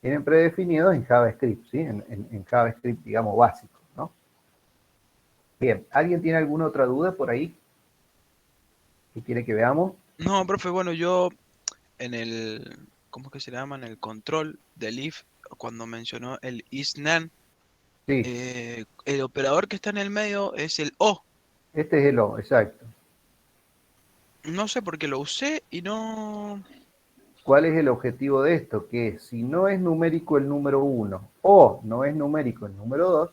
en JavaScript, ¿sí? En JavaScript, digamos, básico, ¿no? Bien, ¿alguien tiene alguna otra duda por ahí? ¿Qué quiere que veamos? No, profe, bueno, yo en ¿cómo es que se llama? En el control del if, cuando mencionó el isNaN, sí. El operador que está en el medio es el O. Este es el O, exacto. No sé por qué lo usé y no... ¿Cuál es el objetivo de esto? Que si no es numérico el número 1 o no es numérico el número 2,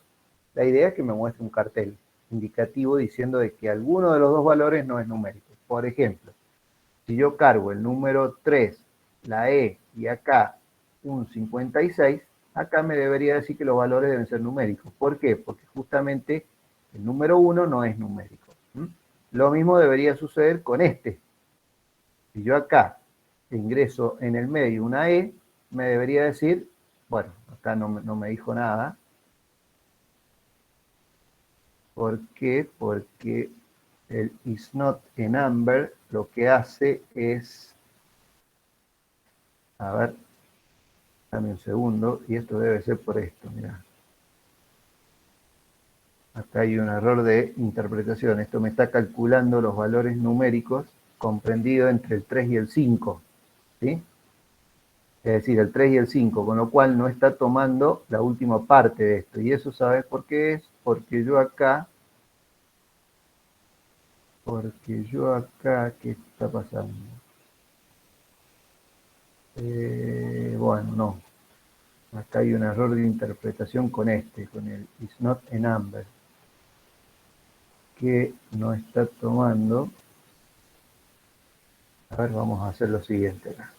la idea es que me muestre un cartel indicativo diciendo de que alguno de los dos valores no es numérico. Por ejemplo, si yo cargo el número 3, la E y acá un 56, acá me debería decir que los valores deben ser numéricos. ¿Por qué? Porque justamente el número 1 no es numérico. Lo mismo debería suceder con este. Si yo acá ingreso en el medio una E, me debería decir, bueno, acá no me dijo nada. ¿Por qué? Porque el is not a number lo que hace es, a ver, dame un segundo, y esto debe ser por esto, mirá. Acá hay un error de interpretación. Esto me está calculando los valores numéricos comprendidos entre el 3 y el 5, ¿sí? Es decir, el 3 y el 5, con lo cual no está tomando la última parte de esto. Y eso, ¿sabes por qué es? Porque yo acá, ¿qué está pasando? Bueno, no. Acá hay un error de interpretación con con el is not a number, que no está tomando. A ver, vamos a hacer lo siguiente acá.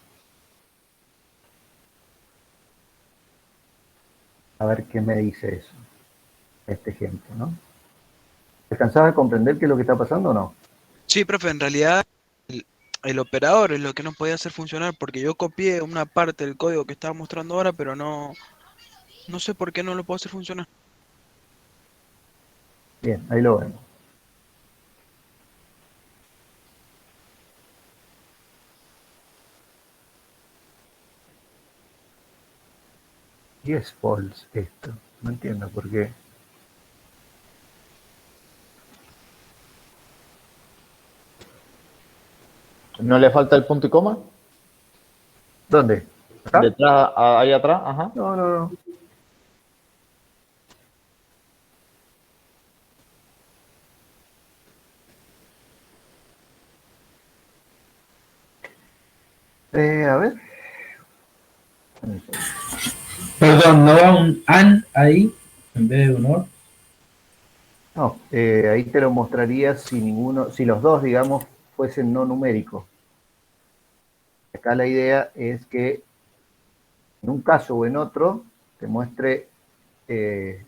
A ver qué me dice eso, este ejemplo, ¿no? ¿Alcanzás a comprender qué es lo que está pasando o no? Sí, profe, en realidad el operador es lo que no podía hacer funcionar porque yo copié una parte del código que estaba mostrando ahora, pero no sé por qué no lo puedo hacer funcionar. Bien, ahí lo vemos. Y es false esto. No entiendo por qué. ¿No le falta el punto y coma? ¿Dónde? ¿Acá? Detrás, ahí atrás, ajá. No. A ver. Perdón, ¿no va un AND ahí en vez de un OR? No, ahí te lo mostraría si los dos, digamos, fuesen no numéricos. Acá la idea es que en un caso o en otro te muestre el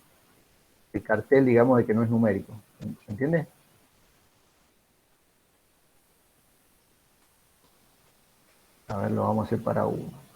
cartel, digamos, de que no es numérico. ¿Se entiende? A ver, lo vamos a hacer para uno.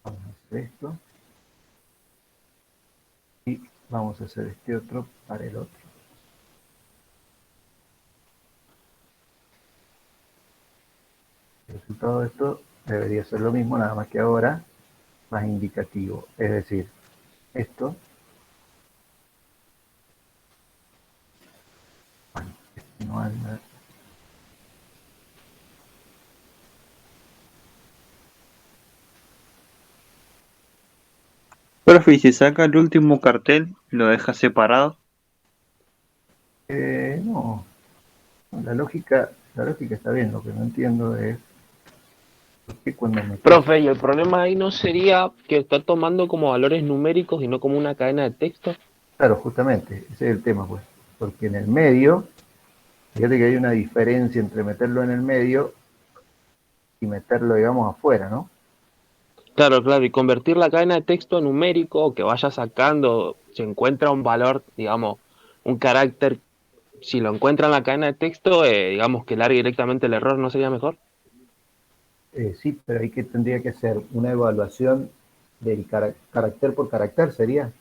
Vamos a hacer esto. Y vamos a hacer este otro para el otro. El resultado de esto debería ser lo mismo, nada más que ahora más indicativo. Es decir, esto. Bueno, no anda. Profe, ¿y si saca el último cartel, lo deja separado? No. La lógica está bien. Lo que no entiendo es por qué cuando me... Profe, ¿y el problema ahí no sería que está tomando como valores numéricos y no como una cadena de texto? Claro, justamente, ese es el tema, pues. Porque en el medio, fíjate que hay una diferencia entre meterlo en el medio y meterlo, digamos, afuera, ¿no? Claro, claro, y convertir la cadena de texto a numérico o que vaya sacando, se encuentra un valor, digamos, un carácter, si lo encuentra en la cadena de texto, digamos que largue directamente el error, ¿no sería mejor? Sí, pero ahí que tendría que ser una evaluación del carácter por carácter, ¿sería?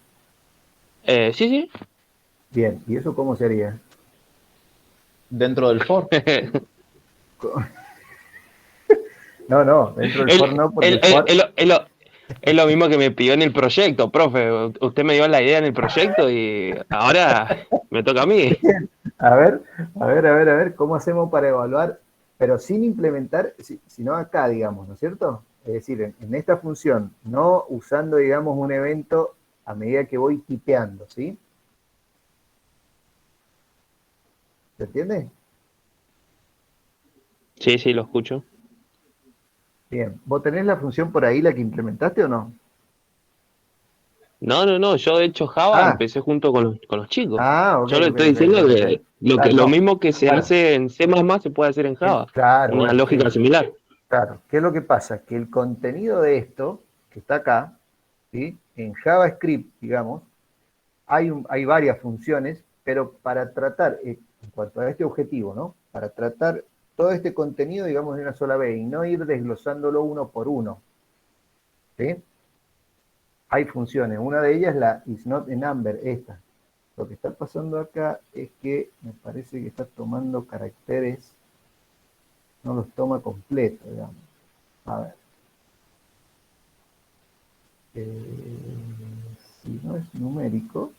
Sí. Bien, ¿y eso cómo sería? Dentro del for. No, dentro del for no, porque el for... Es lo mismo que me pidió en el proyecto, profe. Usted me dio la idea en el proyecto y ahora me toca a mí. A ver, a ver, ¿cómo hacemos para evaluar? Pero sin implementar, sino acá, digamos, ¿no es cierto? Es decir, en esta función, no usando, digamos, un evento a medida que voy tipeando, ¿sí? ¿Se entiende? Sí, sí, lo escucho. Bien. ¿Vos tenés la función por ahí, la que implementaste o no? No. Yo de hecho Java Ah, empecé junto con los chicos. ok, Yo le ok, estoy ok. diciendo Bueno. que Claro, lo no. mismo que se Claro, hace en C++ se puede hacer en Java. claro, Una bueno. lógica similar. Claro, ¿qué es lo que pasa? Que el contenido de esto, que está acá, ¿sí? En JavaScript, digamos, hay varias funciones, pero para tratar, en cuanto a este objetivo, ¿no? Para tratar todo este contenido, digamos, de una sola vez y no ir desglosándolo uno por uno, ¿sí? Hay funciones. Una de ellas es la is not a number, esta. Lo que está pasando acá es que me parece que está tomando caracteres, no los toma completos, digamos. A ver. Si no es numérico,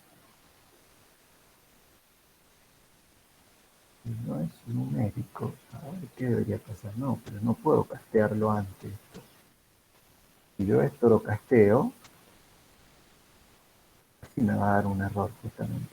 si no es numérico, a ver qué debería pasar. No, pero no puedo castearlo antes. Si yo esto lo casteo, así me va a dar un error justamente.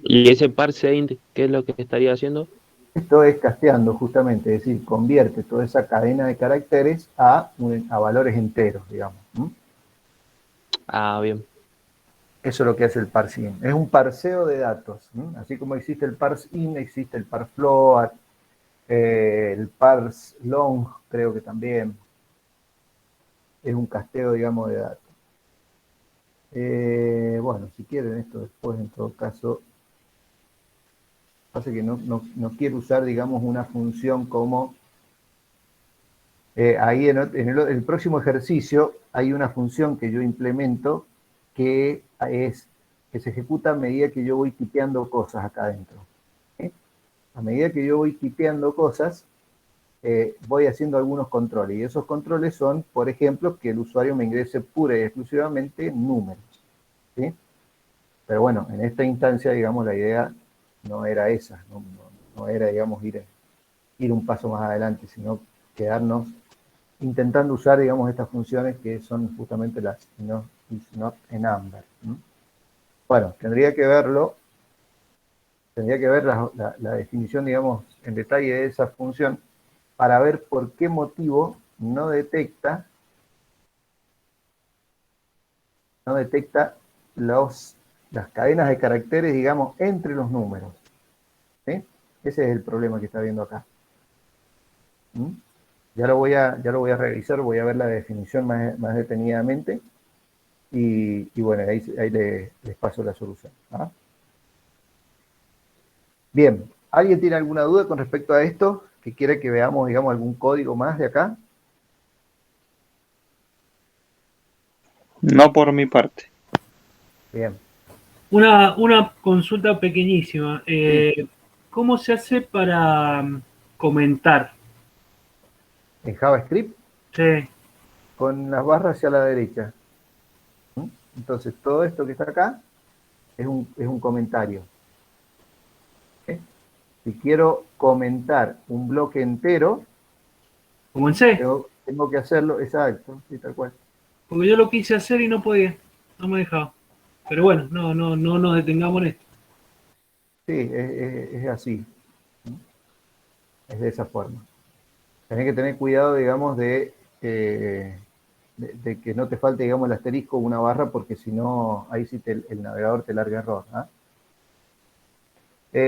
¿Y ese parse int qué es lo que estaría haciendo? Esto es casteando justamente, es decir, convierte toda esa cadena de caracteres a valores enteros, digamos. Ah, bien. Eso es lo que hace el parsing. Es un parseo de datos. Así como existe el parse-in, existe el parse-float, el parse-long, creo que también. Es un casteo, digamos, de datos. Bueno, si quieren esto después, en todo caso, pasa que no quiero usar, digamos, una función como... ahí en el próximo ejercicio hay una función que yo implemento que se ejecuta a medida que yo voy tipeando cosas acá adentro. A medida que yo voy tipeando cosas, voy haciendo algunos controles. Y esos controles son, por ejemplo, que el usuario me ingrese pura y exclusivamente números. ¿Sí? Pero bueno, en esta instancia, digamos, la idea no era esa. No era, digamos, ir un paso más adelante, sino quedarnos intentando usar, digamos, estas funciones que son justamente las is not a number. Bueno, tendría que ver la definición, digamos, en detalle de esa función para ver por qué motivo no detecta las cadenas de caracteres, digamos, entre los números. ¿Sí? Ese es el problema que está viendo acá. Ya lo voy a revisar, voy a ver la definición más detenidamente y bueno, ahí les paso la solución. ¿Ah? Bien, ¿alguien tiene alguna duda con respecto a esto? ¿Que quiere que veamos, digamos, algún código más de acá? No por mi parte. Bien. Una consulta pequeñísima. Sí. ¿Cómo se hace para comentar? ¿En JavaScript? Sí. Con las barras hacia la derecha. Entonces, todo esto que está acá es un comentario. ¿Sí? Si quiero comentar un bloque entero, ¿Como en C? tengo que hacerlo, exacto, sí, tal cual. Porque yo lo quise hacer y no podía. No me dejaba. Pero bueno, no nos detengamos en esto. Sí, es así. Es de esa forma. Tenés que tener cuidado, digamos, de que no te falte, digamos, el asterisco o una barra, porque si no, ahí sí el navegador te larga error. ¿Ah?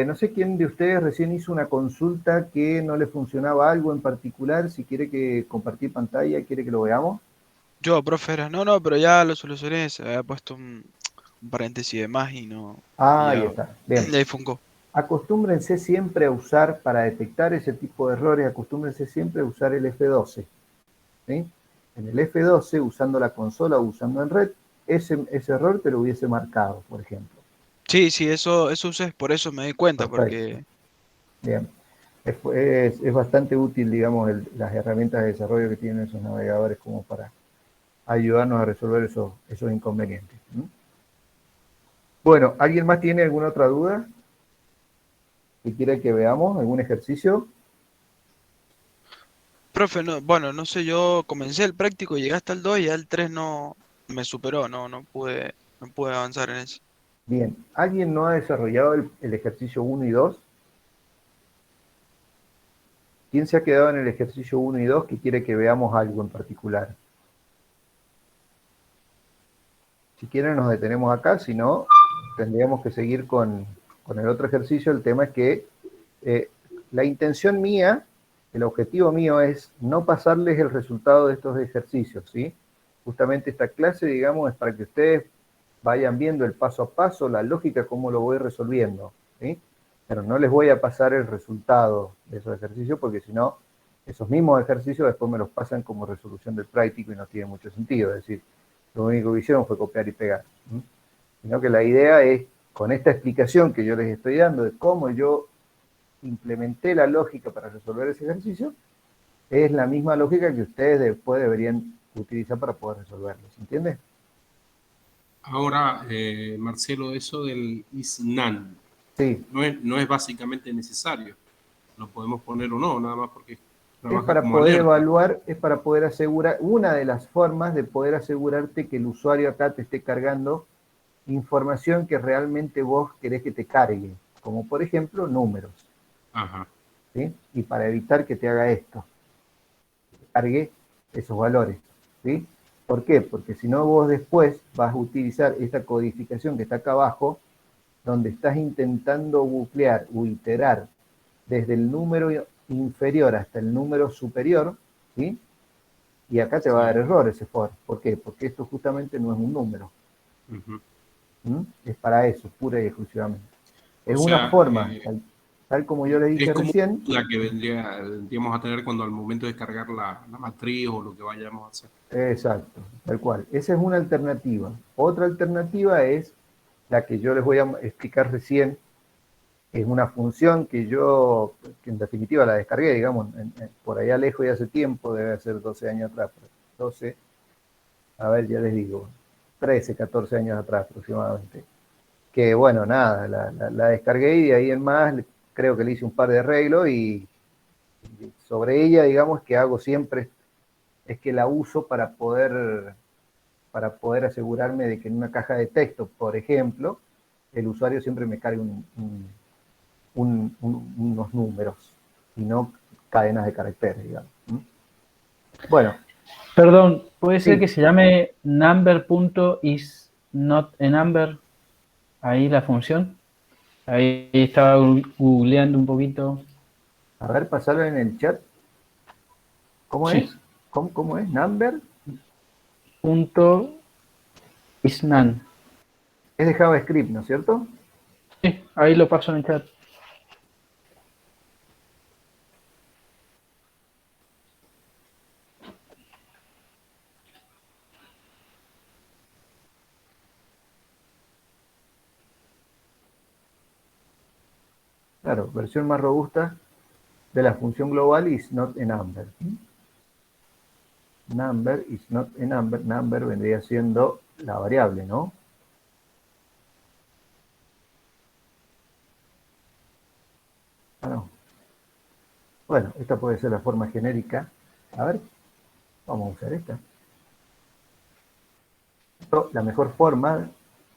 No sé quién de ustedes recién hizo una consulta que no le funcionaba algo en particular. Si quiere que compartir pantalla, quiere que lo veamos. Yo, profe, no, pero ya lo solucioné, se había puesto un paréntesis de más y no. Y Ahí ya, está. Bien. de ahí fungó. Acostúmbrense siempre a usar, para detectar ese tipo de errores, acostúmbrense siempre a usar el F12. ¿Sí? En el F12, usando la consola o usando en red, ese error te lo hubiese marcado, por ejemplo. Sí, sí, eso usé, por eso me di cuenta, Perfecto. porque Bien. Es bastante útil, digamos, las herramientas de desarrollo que tienen esos navegadores como para ayudarnos a resolver esos inconvenientes. Bueno, ¿alguien más tiene alguna otra duda que quiera que veamos? ¿Algún ejercicio? profe, no, bueno, no sé, yo comencé el práctico, llegué hasta el 2 y ya el 3 no me superó, no pude avanzar en eso. Bien, ¿alguien no ha desarrollado el ejercicio 1 y 2? ¿Quién se ha quedado en el ejercicio 1 y 2 que quiere que veamos algo en particular? Si quieren nos detenemos acá, si no, tendríamos que seguir con el otro ejercicio. El tema es que la intención mía, el objetivo mío es no pasarles el resultado de estos ejercicios, ¿sí? Justamente esta clase, digamos, es para que ustedes vayan viendo el paso a paso, la lógica, cómo lo voy resolviendo, ¿sí? Pero no les voy a pasar el resultado de esos ejercicios porque si no, esos mismos ejercicios después me los pasan como resolución del práctico y no tiene mucho sentido. Es decir, lo único que hicieron fue copiar y pegar. Sino que la idea es, con esta explicación que yo les estoy dando de cómo yo implementé la lógica para resolver ese ejercicio, es la misma lógica que ustedes después deberían utilizar para poder resolverlo. ¿Se entiende? Ahora, Marcelo, eso del is none Sí. no es básicamente necesario. Lo podemos poner o no, nada más porque Es trabaja para como poder alerta. evaluar, es para poder asegurar, una de las formas de poder asegurarte que el usuario acá te esté cargando información que realmente vos querés que te cargue, como por ejemplo números. Ajá. ¿Sí? Y para evitar que te haga esto, que te cargue esos valores. ¿Sí? ¿Por qué? Porque si no vos después vas a utilizar esta codificación que está acá abajo, donde estás intentando buclear o iterar desde el número inferior hasta el número superior, ¿sí? Y acá te va a dar error ese for. ¿Por qué? Porque esto justamente no es un número. Es para eso, pura y exclusivamente. Es una forma, tal como yo le dije es como recién. la que vendríamos a tener cuando al momento de cargar la matriz o lo que vayamos a hacer. Exacto, tal cual. Esa es una alternativa. Otra alternativa es la que yo les voy a explicar recién. Es una función que en definitiva la descargué, digamos, por allá lejos y hace tiempo, debe ser 12 años atrás. 12, a ver, ya les digo, 13, 14 años atrás aproximadamente. Que bueno, nada, la descargué y de ahí en más creo que le hice un par de arreglos y sobre ella, digamos, que hago siempre es que la uso para poder asegurarme de que en una caja de texto, por ejemplo, el usuario siempre me cargue unos números y no cadenas de caracteres, digamos. Bueno. Perdón, ¿puede ser Sí. que se llame number.isNotAnumber? Ahí la función. Ahí estaba googleando un poquito. A ver, pasarlo en el chat. ¿Cómo Sí. es? ¿Cómo es? Number. .isNone. Es de JavaScript, ¿no es cierto? Sí, ahí lo paso en el chat. Claro, versión más robusta de la función global is not a number. Number is not a number. Number vendría siendo la variable, ¿no? Ah, no. Bueno, esta puede ser la forma genérica. A ver, vamos a usar esta. La mejor forma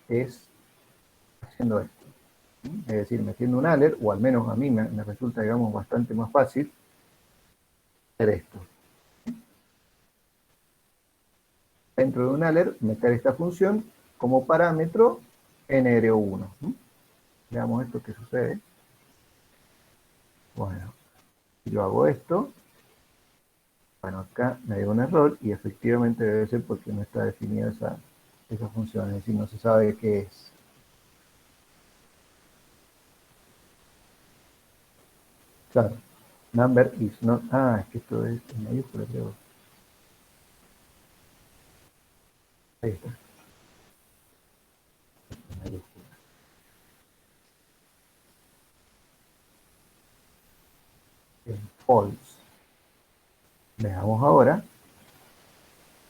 es haciendo esto. Es decir, metiendo un alert, o al menos a mí me resulta, digamos, bastante más fácil hacer esto. Dentro de un alert, meter esta función como parámetro NR1. Veamos esto que sucede. Bueno, si yo hago esto, bueno, acá me dio un error y efectivamente debe ser porque no está definida esa función, es decir, no se sabe qué es. Claro, number is not, es que esto es en mayúscula, creo. Ahí está. mayúscula. False. Veamos ahora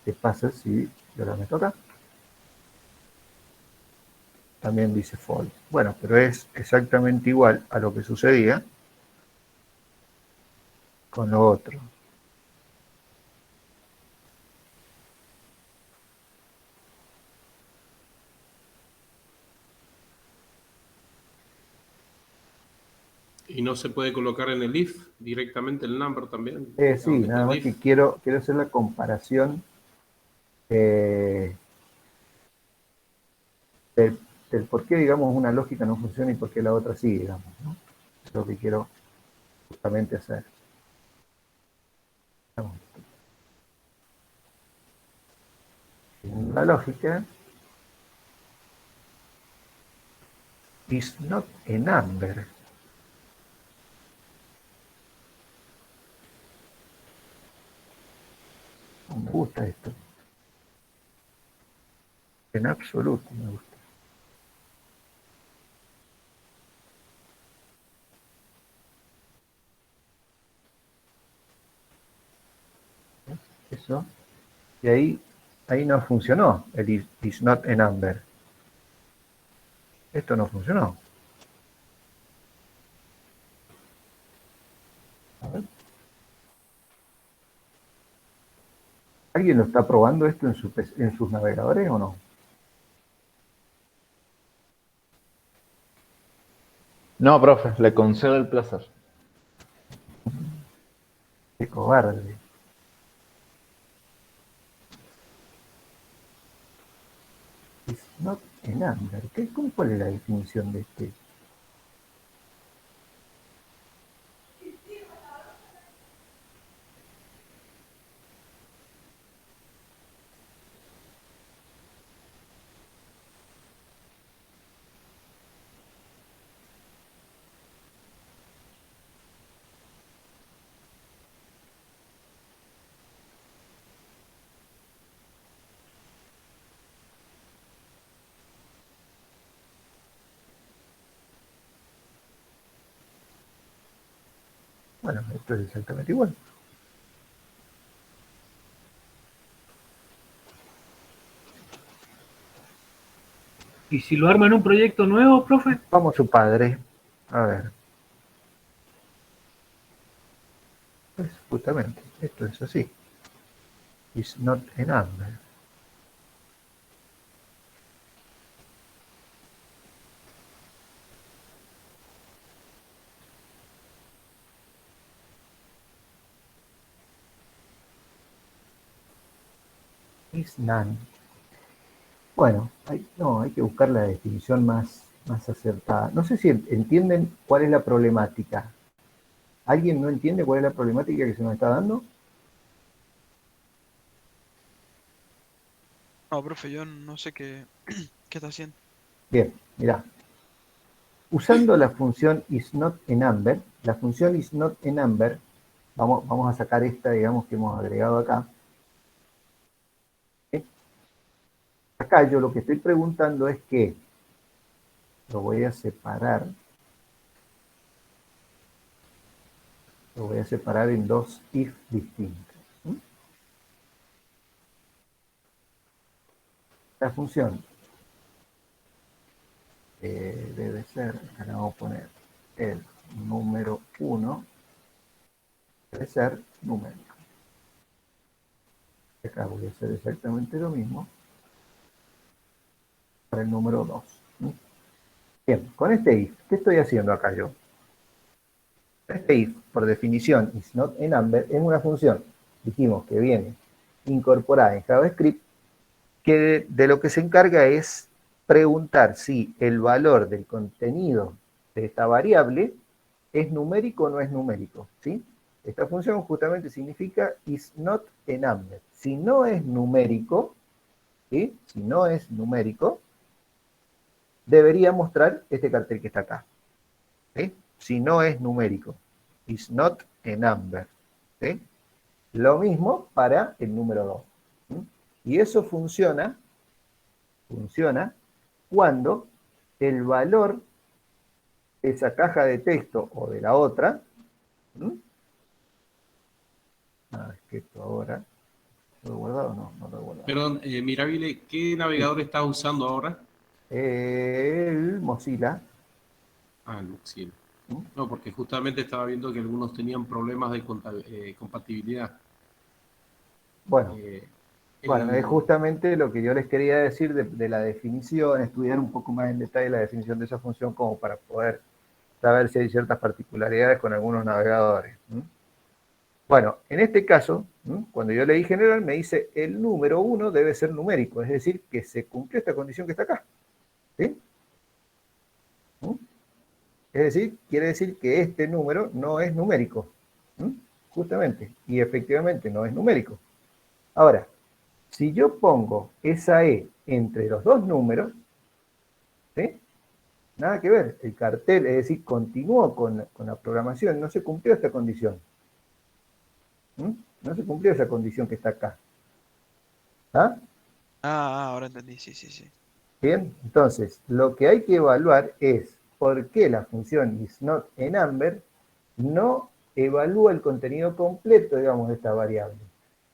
qué pasa si yo la meto acá. También dice false. Bueno, pero es exactamente igual a lo que sucedía con lo otro. ¿Y no se puede colocar en el if directamente el number también? Sí, nada más que quiero hacer la comparación del por qué, digamos, una lógica no funciona y por qué la otra sí, digamos, ¿no? Eso es lo que quiero justamente hacer. La lógica is not a number. No me gusta esto. En absoluto me gusta. Eso. Y ahí no funcionó el is not a number. Esto no funcionó. A ver. ¿Alguien lo está probando esto en sus navegadores o no? No, profe, le concedo el placer. Qué cobarde. Is not a number. ¿Cuál es la definición de este? Bueno, esto es exactamente igual. ¿Y si lo arman un proyecto nuevo, profe? Vamos a su padre. A ver. Pues justamente, esto es así. Is not a number. Is none. Bueno, hay que buscar la definición más acertada. No sé si entienden cuál es la problemática. ¿Alguien no entiende cuál es la problemática que se nos está dando? No, profe, yo no sé qué está haciendo. Bien, mirá. Usando la función isNotANumber, la función isNotANumber, vamos a sacar esta, digamos, que hemos agregado acá. ¿Sí? Acá yo lo que estoy preguntando es que lo voy a separar. Lo voy a separar en dos if distintos. ¿Sí? La función debe ser, acá le vamos a poner el número 1, debe ser numérico. Acá voy a hacer exactamente lo mismo para el número 2. Bien, con este if, ¿qué estoy haciendo acá yo? Este if, por definición, is not a number, es una función, dijimos que viene incorporada en JavaScript, que de lo que se encarga es preguntar si el valor del contenido de esta variable es numérico o no es numérico, ¿sí? Esta función justamente significa is not a number. Si no es numérico, ¿sí? Si no es numérico, debería mostrar este cartel que está acá. ¿Sí? Si no es numérico, is not a number. ¿Sí? Lo mismo para el número 2. ¿Sí? Y eso funciona cuando el valor de esa caja de texto o de la otra. Es que esto ahora, ¿lo he guardado o no? No lo he guardado. Perdón, Mirabile, ¿qué navegador estás usando ahora? El Mozilla. Ah, el Mozilla. No, porque justamente estaba viendo que algunos tenían problemas de compatibilidad. Bueno, es justamente lo que yo les quería decir de la definición, estudiar un poco más en detalle la definición de esa función como para poder saber si hay ciertas particularidades con algunos navegadores. Bueno, en este caso, cuando yo leí general, me dice el número 1 debe ser numérico, es decir, que se cumplió esta condición que está acá. ¿Sí? Es decir, quiere decir que este número no es numérico. Justamente, y efectivamente no es numérico. Ahora, si yo pongo esa E entre los dos números, ¿sí? Nada que ver, el cartel, es decir, continuó con la programación, no se cumplió esta condición. No se cumplió esa condición que está acá. Ahora entendí, sí. Bien, entonces, lo que hay que evaluar es por qué la función isNotEnumber no evalúa el contenido completo, digamos, de esta variable.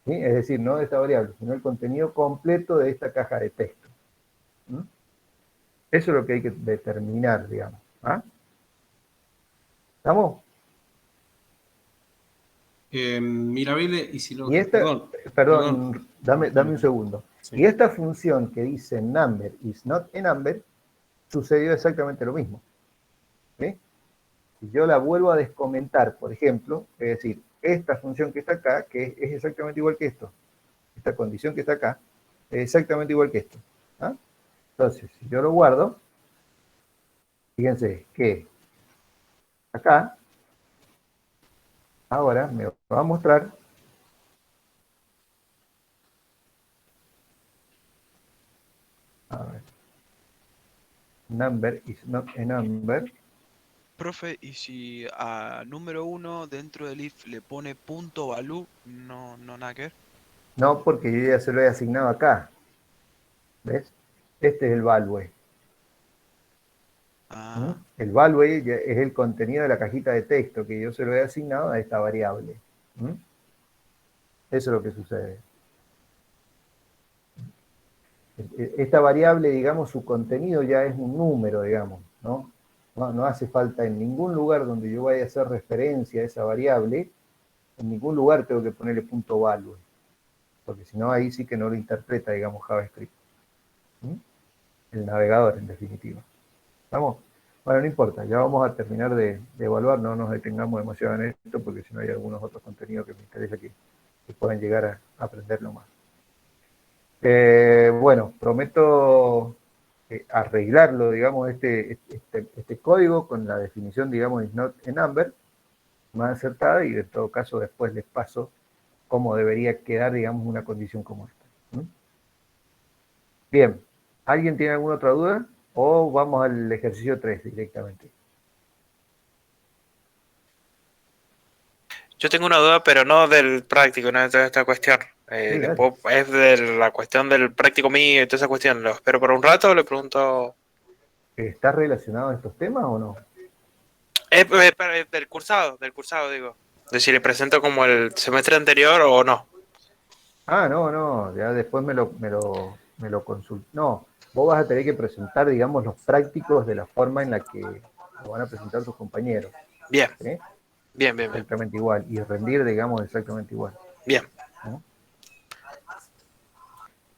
¿Sí? Es decir, no de esta variable, sino el contenido completo de esta caja de texto. Eso es lo que hay que determinar, digamos. ¿Estamos? Mirabile, y si lo... Y esta, perdón. Dame un segundo. Sí. Y esta función que dice number is not a number, sucedió exactamente lo mismo. ¿Sí? Si yo la vuelvo a descomentar, por ejemplo, es decir, esta función que está acá, que es exactamente igual que esto, esta condición que está acá, es exactamente igual que esto. Entonces, si yo lo guardo, fíjense que acá, ahora me va a mostrar number is not a number. Profe, y si a número 1 dentro del if le pone punto value, no nada que ver. No, porque yo ya se lo he asignado acá. ¿Ves? Este es el value. El value es el contenido de la cajita de texto que yo se lo he asignado a esta variable. Eso es lo que sucede. Esta variable, digamos, su contenido ya es un número, digamos, ¿no? No hace falta en ningún lugar donde yo vaya a hacer referencia a esa variable, en ningún lugar tengo que ponerle punto value, porque si no ahí sí que no lo interpreta, digamos, JavaScript. El navegador, en definitiva. ¿Estamos? Bueno, no importa, ya vamos a terminar de evaluar, no nos detengamos demasiado en esto, porque si no hay algunos otros contenidos que me interesa que puedan llegar a aprenderlo más. Bueno, prometo arreglarlo, digamos, este código con la definición, digamos, is not a number, más acertada, y en todo caso después les paso cómo debería quedar, digamos, una condición como esta. Bien, ¿alguien tiene alguna otra duda? O vamos al ejercicio 3 directamente. Yo tengo una duda, pero no del práctico, no de toda esta cuestión. Es de la cuestión del práctico mío y toda esa cuestión. ¿Lo espero por un rato o le pregunto? ¿Está relacionado a estos temas o no? Es del cursado, digo. De si le presento como el semestre anterior o no. No, ya después me lo consulto. No, vos vas a tener que presentar, digamos, los prácticos de la forma en la que lo van a presentar tus compañeros. Bien. ¿Sí? Bien. Exactamente igual. Y rendir, digamos, exactamente igual. Bien.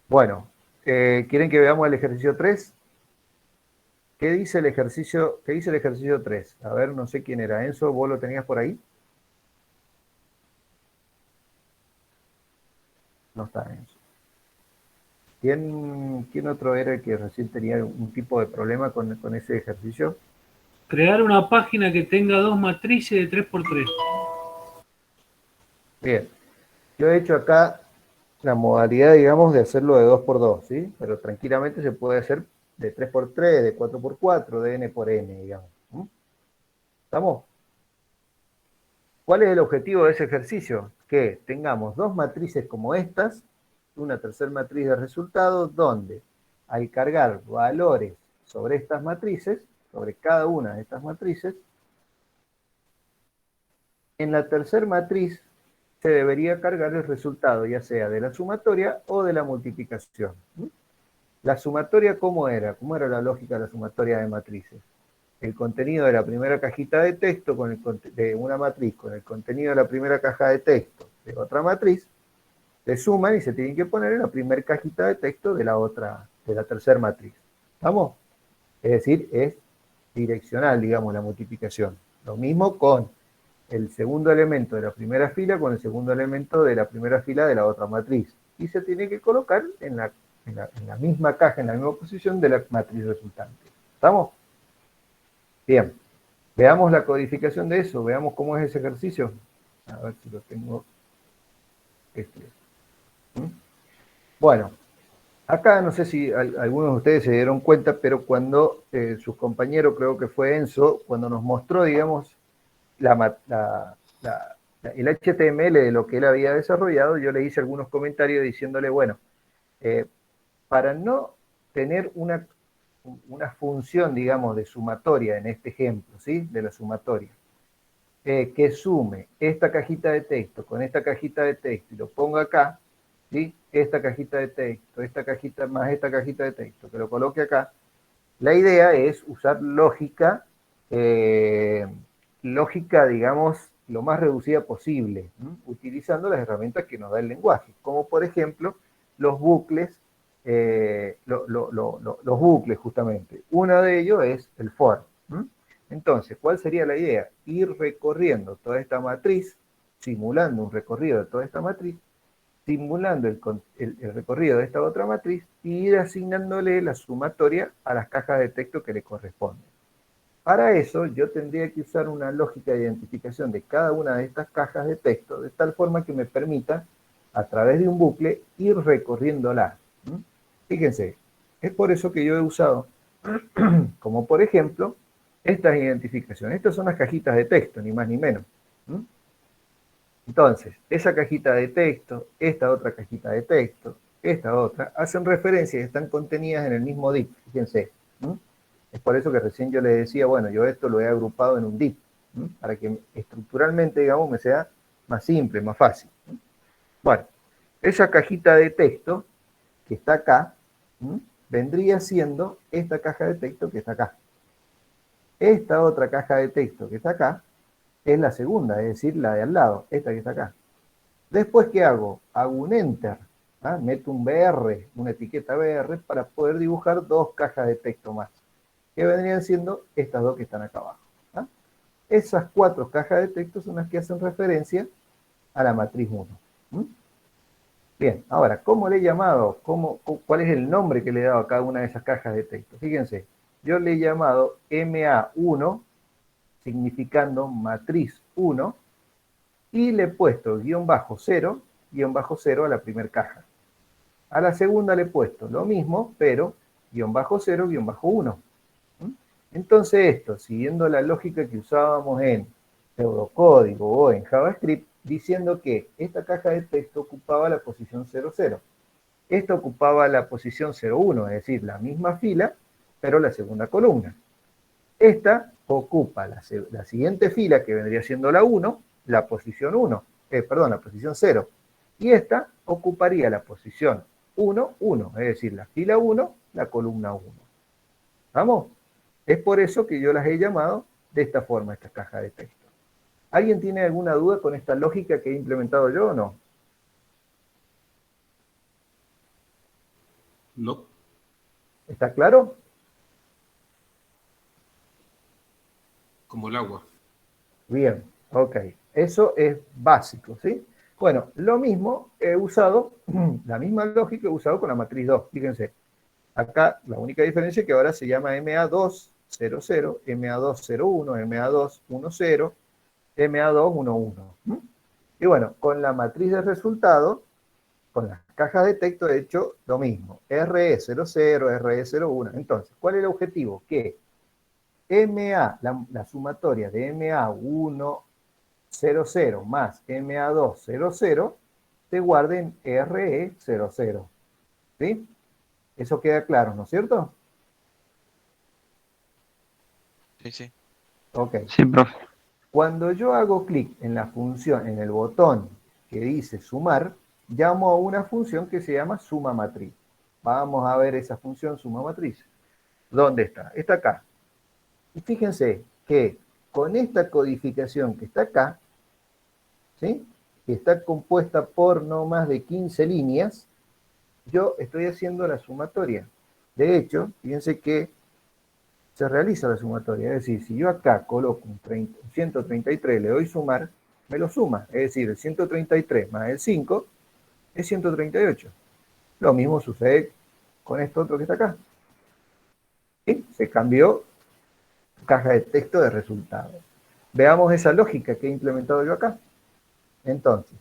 Bueno, ¿quieren que veamos el ejercicio 3? ¿Qué dice el ejercicio 3? A ver, no sé quién era. Enzo, ¿vos lo tenías por ahí? No está Enzo. ¿Quién otro era el que recién tenía un tipo de problema con ese ejercicio? Crear una página que tenga 2 matrices de 3×3. Bien. Yo he hecho acá la modalidad, digamos, de hacerlo de 2×2, ¿sí? Pero tranquilamente se puede hacer de 3×3, de 4×4, de n por n, digamos. ¿Estamos? ¿Cuál es el objetivo de ese ejercicio? Que tengamos 2 matrices como estas, una tercera matriz de resultados, donde al cargar valores sobre estas matrices, sobre cada una de estas matrices, en la tercera matriz se debería cargar el resultado, ya sea de la sumatoria o de la multiplicación. La sumatoria, ¿cómo era? ¿Cómo era la lógica de la sumatoria de matrices? El contenido de la primera cajita de texto de una matriz con el contenido de la primera caja de texto de otra matriz, se suman y se tienen que poner en la primera cajita de texto de la tercera matriz. ¿Estamos? Es decir, es direccional, digamos, la multiplicación. Lo mismo con el segundo elemento de la primera fila con el segundo elemento de la primera fila de la otra matriz. Y se tiene que colocar en la misma caja, en la misma posición de la matriz resultante. ¿Estamos? Bien. Veamos la codificación de eso, veamos cómo es ese ejercicio. A ver si lo tengo. Bueno, acá no sé si algunos de ustedes se dieron cuenta, pero cuando sus compañeros, creo que fue Enzo, cuando nos mostró, digamos, el HTML de lo que él había desarrollado, yo le hice algunos comentarios diciéndole, bueno, para no tener una función, digamos, de sumatoria en este ejemplo, ¿sí? De la sumatoria, que sume esta cajita de texto con esta cajita de texto y lo ponga acá, ¿sí? Esta cajita de texto, esta cajita más esta cajita de texto, que lo coloque acá. La idea es usar lógica, digamos, lo más reducida posible, utilizando las herramientas que nos da el lenguaje, como por ejemplo los bucles, los bucles justamente. Uno de ellos es el for. Entonces, ¿cuál sería la idea? Ir recorriendo toda esta matriz, simulando un recorrido de toda esta matriz, simulando el recorrido de esta otra matriz, y ir asignándole la sumatoria a las cajas de texto que le corresponden. Para eso, yo tendría que usar una lógica de identificación de cada una de estas cajas de texto, de tal forma que me permita, a través de un bucle, ir recorriéndola. Fíjense, es por eso que yo he usado, como por ejemplo, estas identificaciones. Estas son las cajitas de texto, ni más ni menos. Entonces, esa cajita de texto, esta otra cajita de texto, esta otra, hacen referencia y están contenidas en el mismo div. Fíjense. Es por eso que recién yo les decía, bueno, yo esto lo he agrupado en un div, para que estructuralmente, digamos, me sea más simple, más fácil. Bueno, esa cajita de texto que está acá, vendría siendo esta caja de texto que está acá. Esta otra caja de texto que está acá es la segunda, es decir, la de al lado, esta que está acá. Después, ¿qué hago? Hago un enter, meto un BR, una etiqueta BR, para poder dibujar dos cajas de texto más, que vendrían siendo estas dos que están acá abajo. Esas cuatro cajas de texto son las que hacen referencia a la matriz 1. Bien, ahora, ¿cómo le he llamado? ¿Cuál es el nombre que le he dado a cada una de esas cajas de texto? Fíjense, yo le he llamado MA1, significando matriz 1, y le he puesto _0, _0 a la primera caja. A la segunda le he puesto lo mismo, pero _0, _1. Entonces esto, siguiendo la lógica que usábamos en pseudocódigo o en JavaScript, diciendo que esta caja de texto ocupaba la posición 00. Esta ocupaba la posición 01, es decir, la misma fila, pero la segunda columna. Esta ocupa la siguiente fila, que vendría siendo la 1, la posición 1, la posición 0. Y esta ocuparía la posición 1, 1, es decir, la fila 1, la columna 1. ¿Vamos? Es por eso que yo las he llamado de esta forma, estas cajas de texto. ¿Alguien tiene alguna duda con esta lógica que he implementado yo o no? No. ¿Está claro? Como el agua. Bien, ok. Eso es básico, ¿sí? Bueno, lo mismo he usado, la misma lógica he usado con la matriz 2. Fíjense, acá la única diferencia es que ahora se llama MA200, MA201, MA210, MA211. Y bueno, con la matriz de resultado, con las cajas de texto he hecho lo mismo. RE00, RE01. Entonces, ¿cuál es el objetivo? Que MA, la sumatoria de MA100 más MA200 se guarde en RE00. ¿Sí? Eso queda claro, ¿no es cierto? Sí, sí. Ok. Sí, profe. Cuando yo hago clic en la función, en el botón que dice sumar, llamo a una función que se llama suma matriz. Vamos a ver esa función suma matriz. ¿Dónde está? Está acá. Y fíjense que con esta codificación que está acá, ¿sí?, que está compuesta por no más de 15 líneas, yo estoy haciendo la sumatoria. De hecho, fíjense que se realiza la sumatoria. Es decir, si yo acá coloco un 133, le doy sumar, me lo suma. Es decir, el 133 más el 5 es 138. Lo mismo sucede con esto otro que está acá. ¿Sí? Se cambió caja de texto de resultados. Veamos esa lógica que he implementado yo acá. Entonces,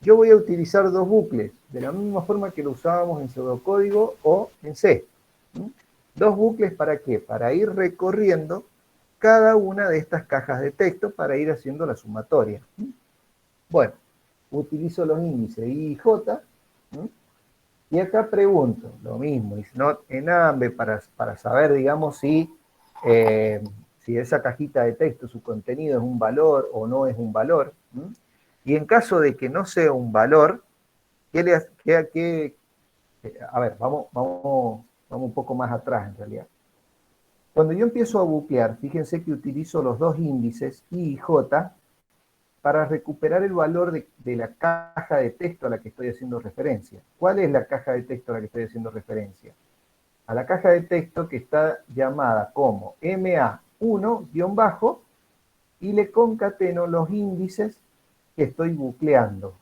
yo voy a utilizar dos bucles, de la misma forma que lo usábamos en pseudocódigo o en C. ¿Sí? Dos bucles, ¿para qué? Para ir recorriendo cada una de estas cajas de texto para ir haciendo la sumatoria. ¿Sí? Bueno, utilizo los índices I y J, ¿sí?, y acá pregunto, lo mismo, is not enable, para saber, digamos, si esa cajita de texto, su contenido es un valor o no es un valor. ¿Sí? Y en caso de que no sea un valor, a ver, vamos un poco más atrás en realidad. Cuando yo empiezo a buclear, fíjense que utilizo los dos índices I y J para recuperar el valor de la caja de texto a la que estoy haciendo referencia. ¿Cuál es la caja de texto a la que estoy haciendo referencia? A la caja de texto que está llamada como MA1- y le concateno los índices que estoy bucleando.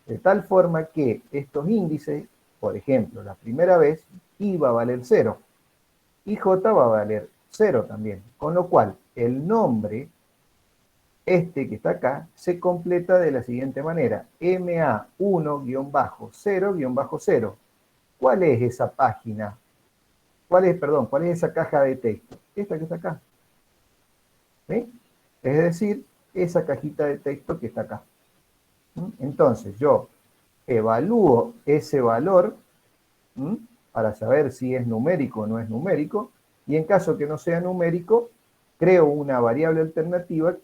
De tal forma que estos índices, por ejemplo, la primera vez, I va a valer 0 y J va a valer 0 también. Con lo cual, el nombre, este que está acá, se completa de la siguiente manera. MA1-0-0. ¿Cuál es esa página? ¿Cuál es esa caja de texto? Esta que está acá. ¿Sí? Es decir, esa cajita de texto que está acá. Entonces, yo evalúo ese valor para saber si es numérico o no es numérico, y en caso que no sea numérico, creo una variable alternativa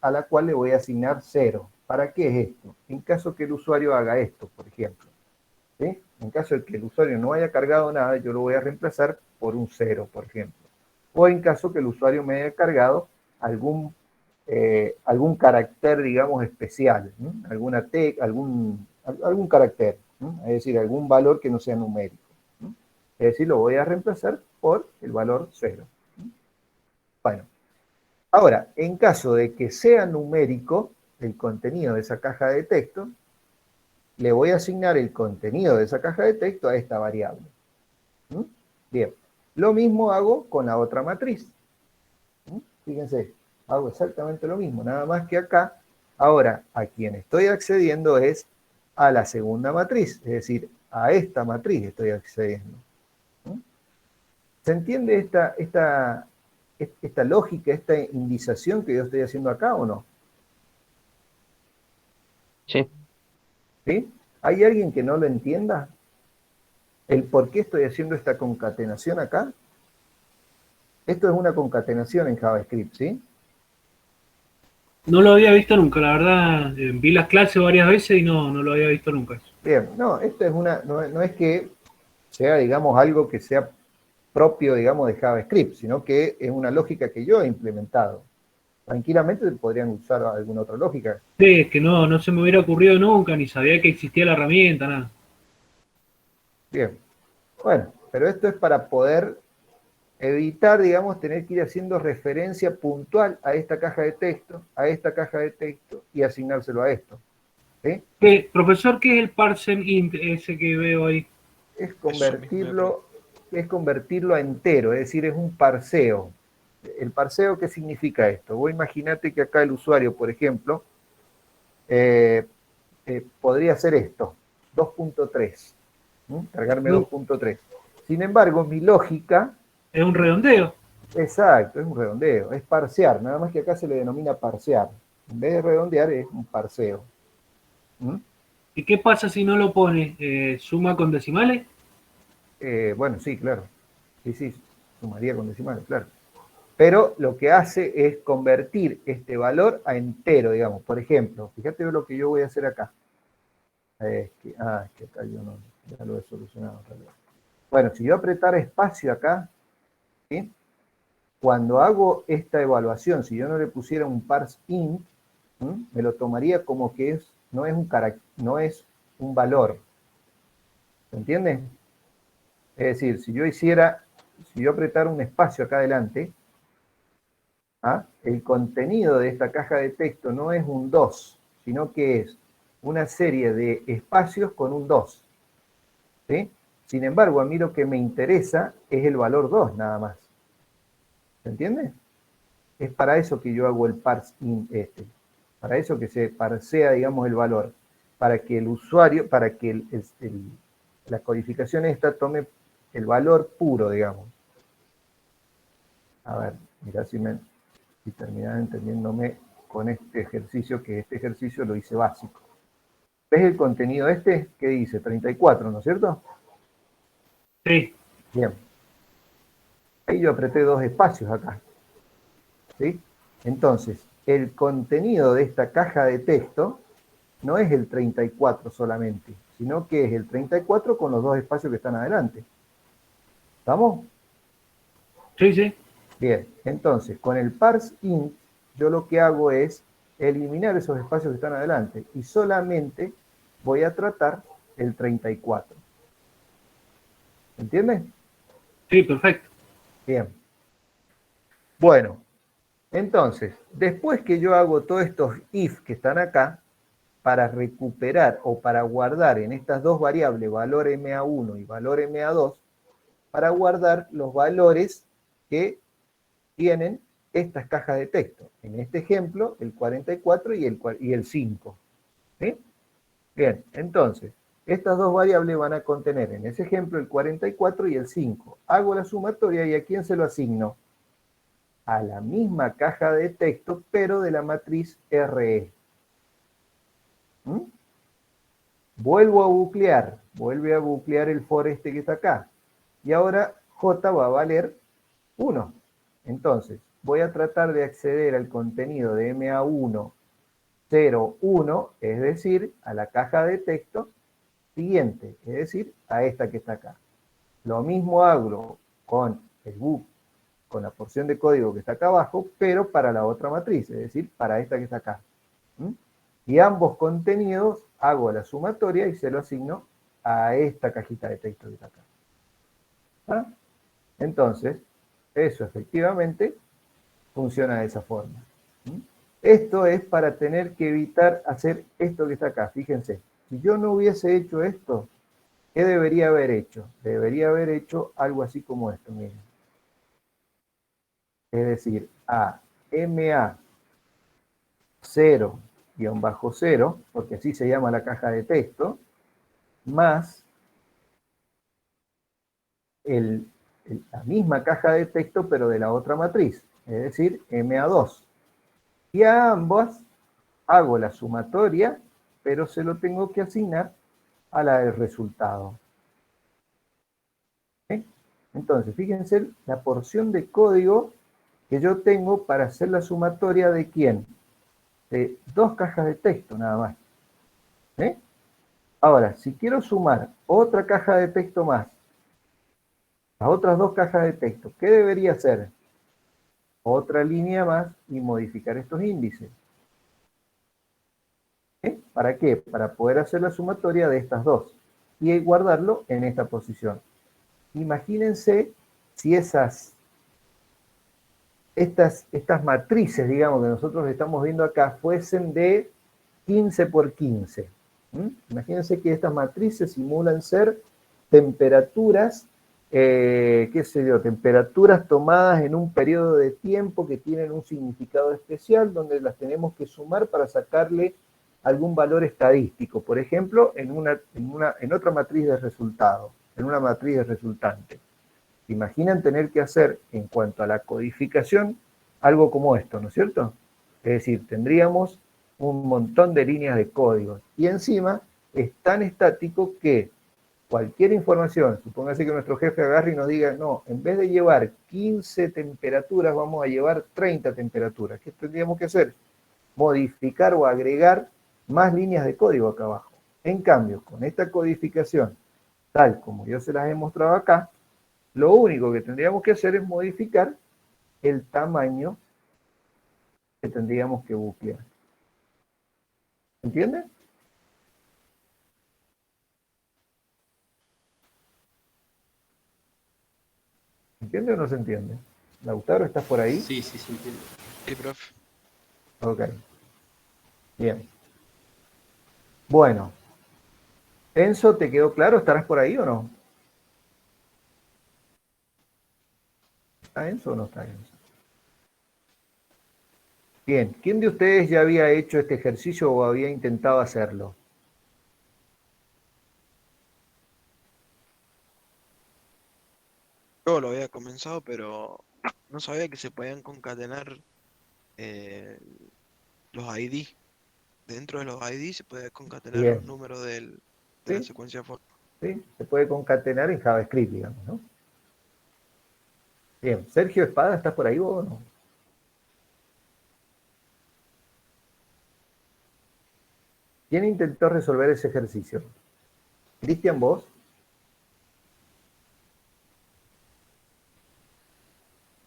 a la cual le voy a asignar 0. ¿Para qué es esto? En caso que el usuario haga esto, por ejemplo. ¿Sí? En caso de que el usuario no haya cargado nada, yo lo voy a reemplazar por un 0, por ejemplo. O en caso que el usuario me haya cargado algún carácter, digamos, especial, algún carácter, es decir, algún valor que no sea numérico. Es decir, lo voy a reemplazar por el valor 0. Bueno, ahora, en caso de que sea numérico el contenido de esa caja de texto, le voy a asignar el contenido de esa caja de texto a esta variable. Bien, lo mismo hago con la otra matriz. Fíjense, hago exactamente lo mismo, nada más que acá, ahora a quien estoy accediendo es a la segunda matriz, es decir, a esta matriz estoy accediendo. ¿Se entiende esta lógica, esta indización que yo estoy haciendo acá o no? Sí. ¿Sí? ¿Hay alguien que no lo entienda? ¿El por qué estoy haciendo esta concatenación acá? Esto es una concatenación en JavaScript, ¿sí? No lo había visto nunca, la verdad. Vi las clases varias veces y no lo había visto nunca. Bien, no, esto es no es que sea, digamos, algo que sea propio, digamos, de JavaScript, sino que es una lógica que yo he implementado. Tranquilamente podrían usar alguna otra lógica. Sí, es que no se me hubiera ocurrido nunca, ni sabía que existía la herramienta, nada. Bien, bueno, pero esto es para poder evitar, digamos, tener que ir haciendo referencia puntual a esta caja de texto, y asignárselo a esto. ¿Sí? Profesor, ¿qué es el parsem int ese que veo ahí? Es convertirlo a entero, es decir, es un parseo. ¿El parseo qué significa esto? Vos imaginate que acá el usuario, por ejemplo, podría hacer esto, 2.3, cargarme 2.3. Sin embargo, mi lógica... Es un redondeo. Exacto, es un redondeo, es parsear, nada más que acá se le denomina parsear. En vez de redondear es un parseo. ¿Y qué pasa si no lo pone? ¿Suma con decimales? Bueno, sí, claro. Sí, sumaría con decimales, claro. Pero lo que hace es convertir este valor a entero, digamos. Por ejemplo, fíjate lo que yo voy a hacer acá. Es que acá yo no, ya lo he solucionado en realidad. Bueno, si yo apretara espacio acá, ¿sí? Cuando hago esta evaluación, si yo no le pusiera un parse int, me lo tomaría como que no es un valor. ¿Se entiende? Es decir, si yo apretara un espacio acá adelante, el contenido de esta caja de texto no es un 2, sino que es una serie de espacios con un 2. ¿Sí? Sin embargo, a mí lo que me interesa es el valor 2 nada más. ¿Se entiende? Es para eso que yo hago el parse int para eso que se parsea, digamos, el valor, para que el usuario, para que la codificación esta tome el valor puro, digamos. A ver, mirá si terminan entendiéndome con este ejercicio, que este ejercicio lo hice básico. ¿Ves el contenido este? ¿Qué dice? 34, ¿no es cierto? Sí. Bien. Ahí yo apreté 2 espacios acá. ¿Sí? Entonces, el contenido de esta caja de texto no es el 34 solamente, sino que es el 34 con los 2 espacios que están adelante. ¿Estamos? Sí, sí. Bien, entonces, con el parse int, yo lo que hago es eliminar esos espacios que están adelante y solamente voy a tratar el 34. ¿Entiendes? Sí, perfecto. Bien. Bueno, entonces, después que yo hago todos estos if que están acá, para recuperar o para guardar en estas dos variables, valor MA1 y valor MA2, para guardar los valores que tienen estas cajas de texto. En este ejemplo, el 44 y el 5. ¿Sí? Bien, entonces, estas dos variables van a contener, en ese ejemplo, el 44 y el 5. Hago la sumatoria y ¿a quién se lo asigno? A la misma caja de texto, pero de la matriz RE. Vuelve a buclear el for este que está acá. Y ahora J va a valer 1. Entonces, voy a tratar de acceder al contenido de MA1, 0, 1, es decir, a la caja de texto siguiente, es decir, a esta que está acá. Lo mismo hago con el book, con la porción de código que está acá abajo, pero para la otra matriz, es decir, para esta que está acá. Y ambos contenidos hago la sumatoria y se lo asigno a esta cajita de texto que está acá. Entonces, eso efectivamente funciona de esa forma. Esto es para tener que evitar hacer esto que está acá. Fíjense, si yo no hubiese hecho esto, ¿qué debería haber hecho? Debería haber hecho algo así como esto, miren. Es decir, a MA 0-0, porque así se llama la caja de texto, más la misma caja de texto, pero de la otra matriz, es decir, MA2. Y a ambas hago la sumatoria, pero se lo tengo que asignar a la del resultado. ¿Sí? Entonces, fíjense la porción de código que yo tengo para hacer la sumatoria de ¿quién? De 2 cajas de texto nada más. ¿Sí? Ahora, si quiero sumar otra caja de texto más, las otras 2 cajas de texto, ¿qué debería hacer? Otra línea más y modificar estos índices. ¿Sí? ¿Para qué? Para poder hacer la sumatoria de estas 2 y guardarlo en esta posición. Imagínense si estas matrices, digamos, que nosotros estamos viendo acá, fuesen de 15 por 15. Imagínense que estas matrices simulan ser temperaturas, qué sé yo, temperaturas tomadas en un periodo de tiempo que tienen un significado especial, donde las tenemos que sumar para sacarle algún valor estadístico, por ejemplo, en otra matriz de resultado, en una matriz de resultante. Imaginan tener que hacer, en cuanto a la codificación, algo como esto, ¿no es cierto? Es decir, tendríamos un montón de líneas de código. Y encima es tan estático que cualquier información, supóngase que nuestro jefe agarre y nos diga, no, en vez de llevar 15 temperaturas, vamos a llevar 30 temperaturas. ¿Qué tendríamos que hacer? Modificar o agregar más líneas de código acá abajo. En cambio, con esta codificación, tal como yo se las he mostrado acá, lo único que tendríamos que hacer es modificar el tamaño que tendríamos que buclear. ¿Entienden? ¿Entiende o no se entiende? Lautaro, ¿estás por ahí? Sí, sí, se entiende. Sí, profe. Ok. Bien. Bueno. Enzo, ¿te quedó claro? ¿Estarás por ahí o no? ¿Está Enzo o no está Enzo? Bien. ¿Quién de ustedes ya había hecho este ejercicio o había intentado hacerlo? Yo lo había comenzado, pero no sabía que se podían concatenar eh, los ID. Dentro de los ID se puede concatenar Bien. los números de la ¿Sí? secuencia for. ¿Sí? Se puede concatenar en JavaScript, digamos, ¿no? Bien. Sergio Espada, ¿estás por ahí o no? ¿Quién intentó resolver ese ejercicio? Cristian, ¿vos?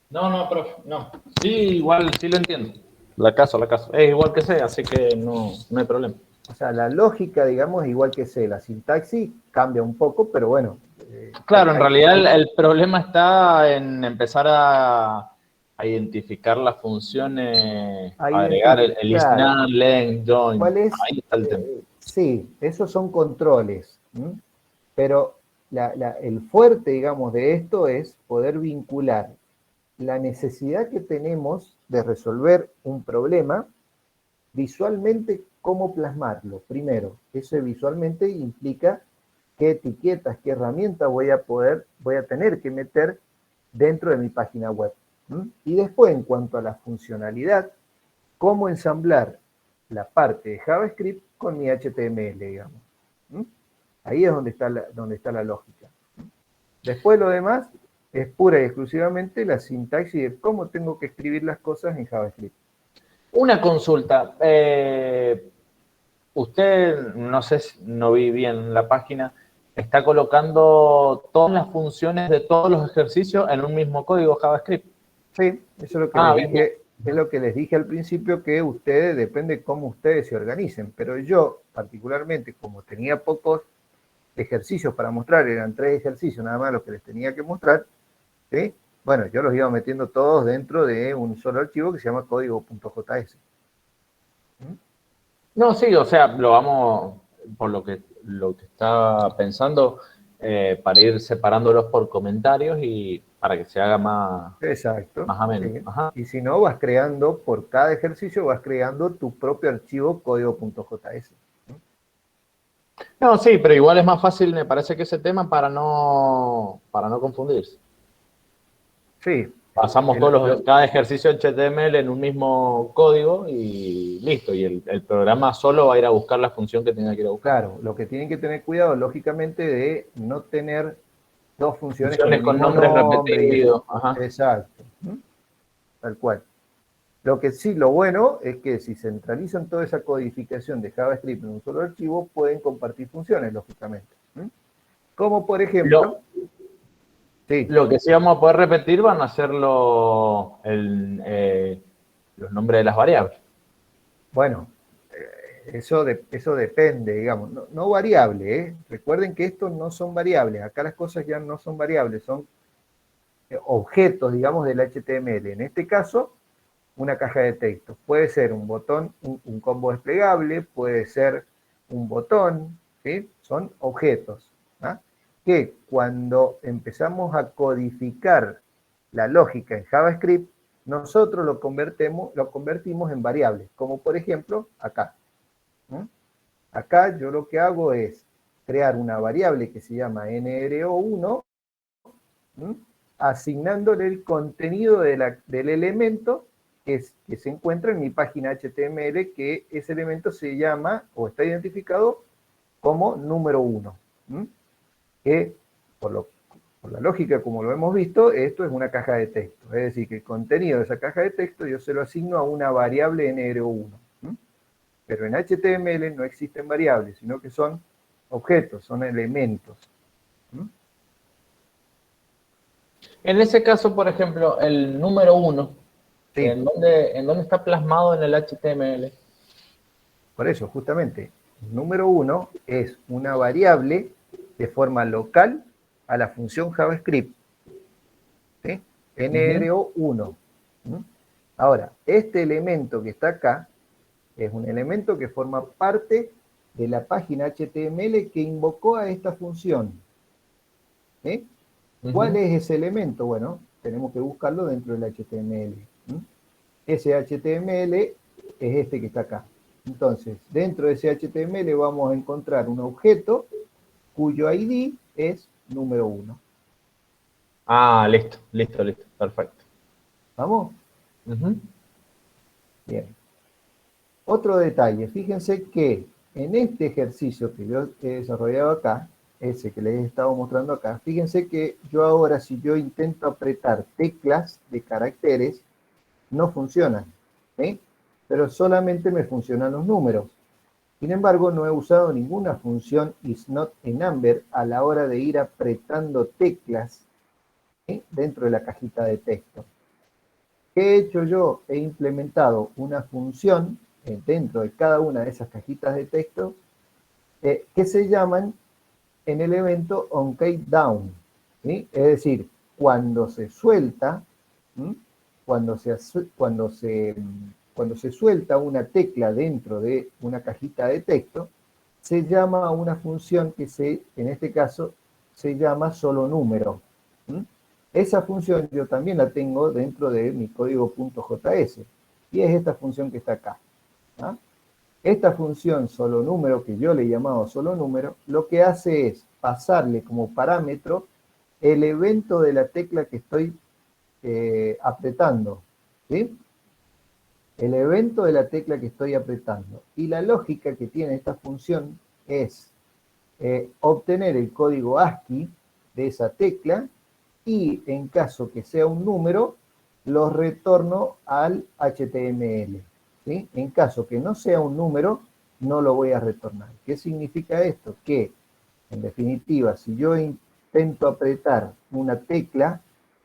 No, profe, no. Sí, igual, sí lo entiendo. La caso. Es igual que C, así que no hay problema. O sea, la lógica, digamos, es igual que C. La sintaxis cambia un poco, pero bueno. Claro, en realidad el problema está en empezar a identificar las funciones, agregar el Claro. isNaN, len, join. ¿Cuál es? Ahí está el tema. Sí, esos son controles. Pero el fuerte, digamos, de esto es poder vincular la necesidad que tenemos de resolver un problema visualmente, cómo plasmarlo. Primero, eso visualmente implica qué etiquetas, qué herramientas voy a tener que meter dentro de mi página web. Y después, en cuanto a la funcionalidad, cómo ensamblar la parte de JavaScript con mi HTML, digamos. Ahí es donde está la lógica. Después lo demás es pura y exclusivamente la sintaxis de cómo tengo que escribir las cosas en JavaScript. Una consulta. Usted, no sé, no vi bien la página, está colocando todas las funciones de todos los ejercicios en un mismo código JavaScript. Sí, eso es lo que les dije. Es lo que les dije al principio, que ustedes, depende de cómo ustedes se organicen. Pero yo, particularmente, como tenía pocos ejercicios para mostrar, eran 3 ejercicios nada más los que les tenía que mostrar, ¿sí? Bueno, yo los iba metiendo todos dentro de un solo archivo que se llama código.js. No, sí, o sea, lo vamos, por lo que está pensando, para ir separándolos por comentarios y para que se haga más, Exacto, más ameno. sí. Ajá. Y si no, vas creando, por cada ejercicio, vas creando tu propio archivo código.js. No, sí, pero igual es más fácil, me parece, que ese tema para no confundirse. Sí. Pasamos cada ejercicio HTML en un mismo código y listo. Y el programa solo va a ir a buscar la función que tenga que ir a buscar. Claro, lo que tienen que tener cuidado, lógicamente, de no tener 2 funciones con nombres repetidos. Ajá. Exacto. Tal cual. Lo que sí, lo bueno es que si centralizan toda esa codificación de JavaScript en un solo archivo, pueden compartir funciones, lógicamente. Como por ejemplo... Lo que sí vamos a poder repetir van a ser los nombres de las variables. Bueno, eso depende, digamos. No variable, ¿eh? Recuerden que estos no son variables. Acá las cosas ya no son variables, son objetos, digamos, del HTML. En este caso, una caja de texto. Puede ser un botón, un combo desplegable, puede ser un botón, ¿sí? Son objetos. Que cuando empezamos a codificar la lógica en JavaScript, nosotros lo convertimos en variables, como por ejemplo acá. Acá yo lo que hago es crear una variable que se llama NRO1, asignándole el contenido del elemento que se encuentra en mi página HTML, que ese elemento se llama o está identificado como número 1. que por la lógica como lo hemos visto, esto es una caja de texto. Es decir, que el contenido de esa caja de texto yo se lo asigno a una variable NR1. Pero en HTML no existen variables, sino que son objetos, son elementos. En ese caso, por ejemplo, el número 1, Sí. ¿en dónde está plasmado en el HTML? Por eso, justamente, el número 1 es una variable de forma local a la función JavaScript. ¿Sí? NRO1. Ahora, este elemento que está acá es un elemento que forma parte de la página HTML que invocó a esta función. ¿Sí? ¿Cuál es ese elemento? Bueno, tenemos que buscarlo dentro del HTML. Ese HTML es este que está acá. Entonces, dentro de ese HTML vamos a encontrar un objeto cuyo ID es número 1. Ah, listo, perfecto. ¿Vamos? Bien. Otro detalle, fíjense que en este ejercicio que yo he desarrollado acá, ese que les he estado mostrando acá, fíjense que yo ahora, si yo intento apretar teclas de caracteres, no funcionan, ¿sí? Pero solamente me funcionan los números. Sin embargo, no he usado ninguna función isNotEnumber a la hora de ir apretando teclas, ¿sí?, dentro de la cajita de texto. ¿Qué he hecho yo? He implementado una función dentro de cada una de esas cajitas de texto que se llaman en el evento onCakeDown, ¿sí? Es decir, cuando se suelta, cuando se suelta una tecla dentro de una cajita de texto, se llama a una función que en este caso se llama solo número. Esa función yo también la tengo dentro de mi código .js, y es esta función que está acá. Esta función solo número, que yo le he llamado solo número, lo que hace es pasarle como parámetro el evento de la tecla que estoy apretando, ¿sí? El evento de la tecla que estoy apretando. Y la lógica que tiene esta función es obtener el código ASCII de esa tecla, y en caso que sea un número, lo retorno al HTML. ¿Sí? En caso que no sea un número, no lo voy a retornar. ¿Qué significa esto? Que, en definitiva, si yo intento apretar una tecla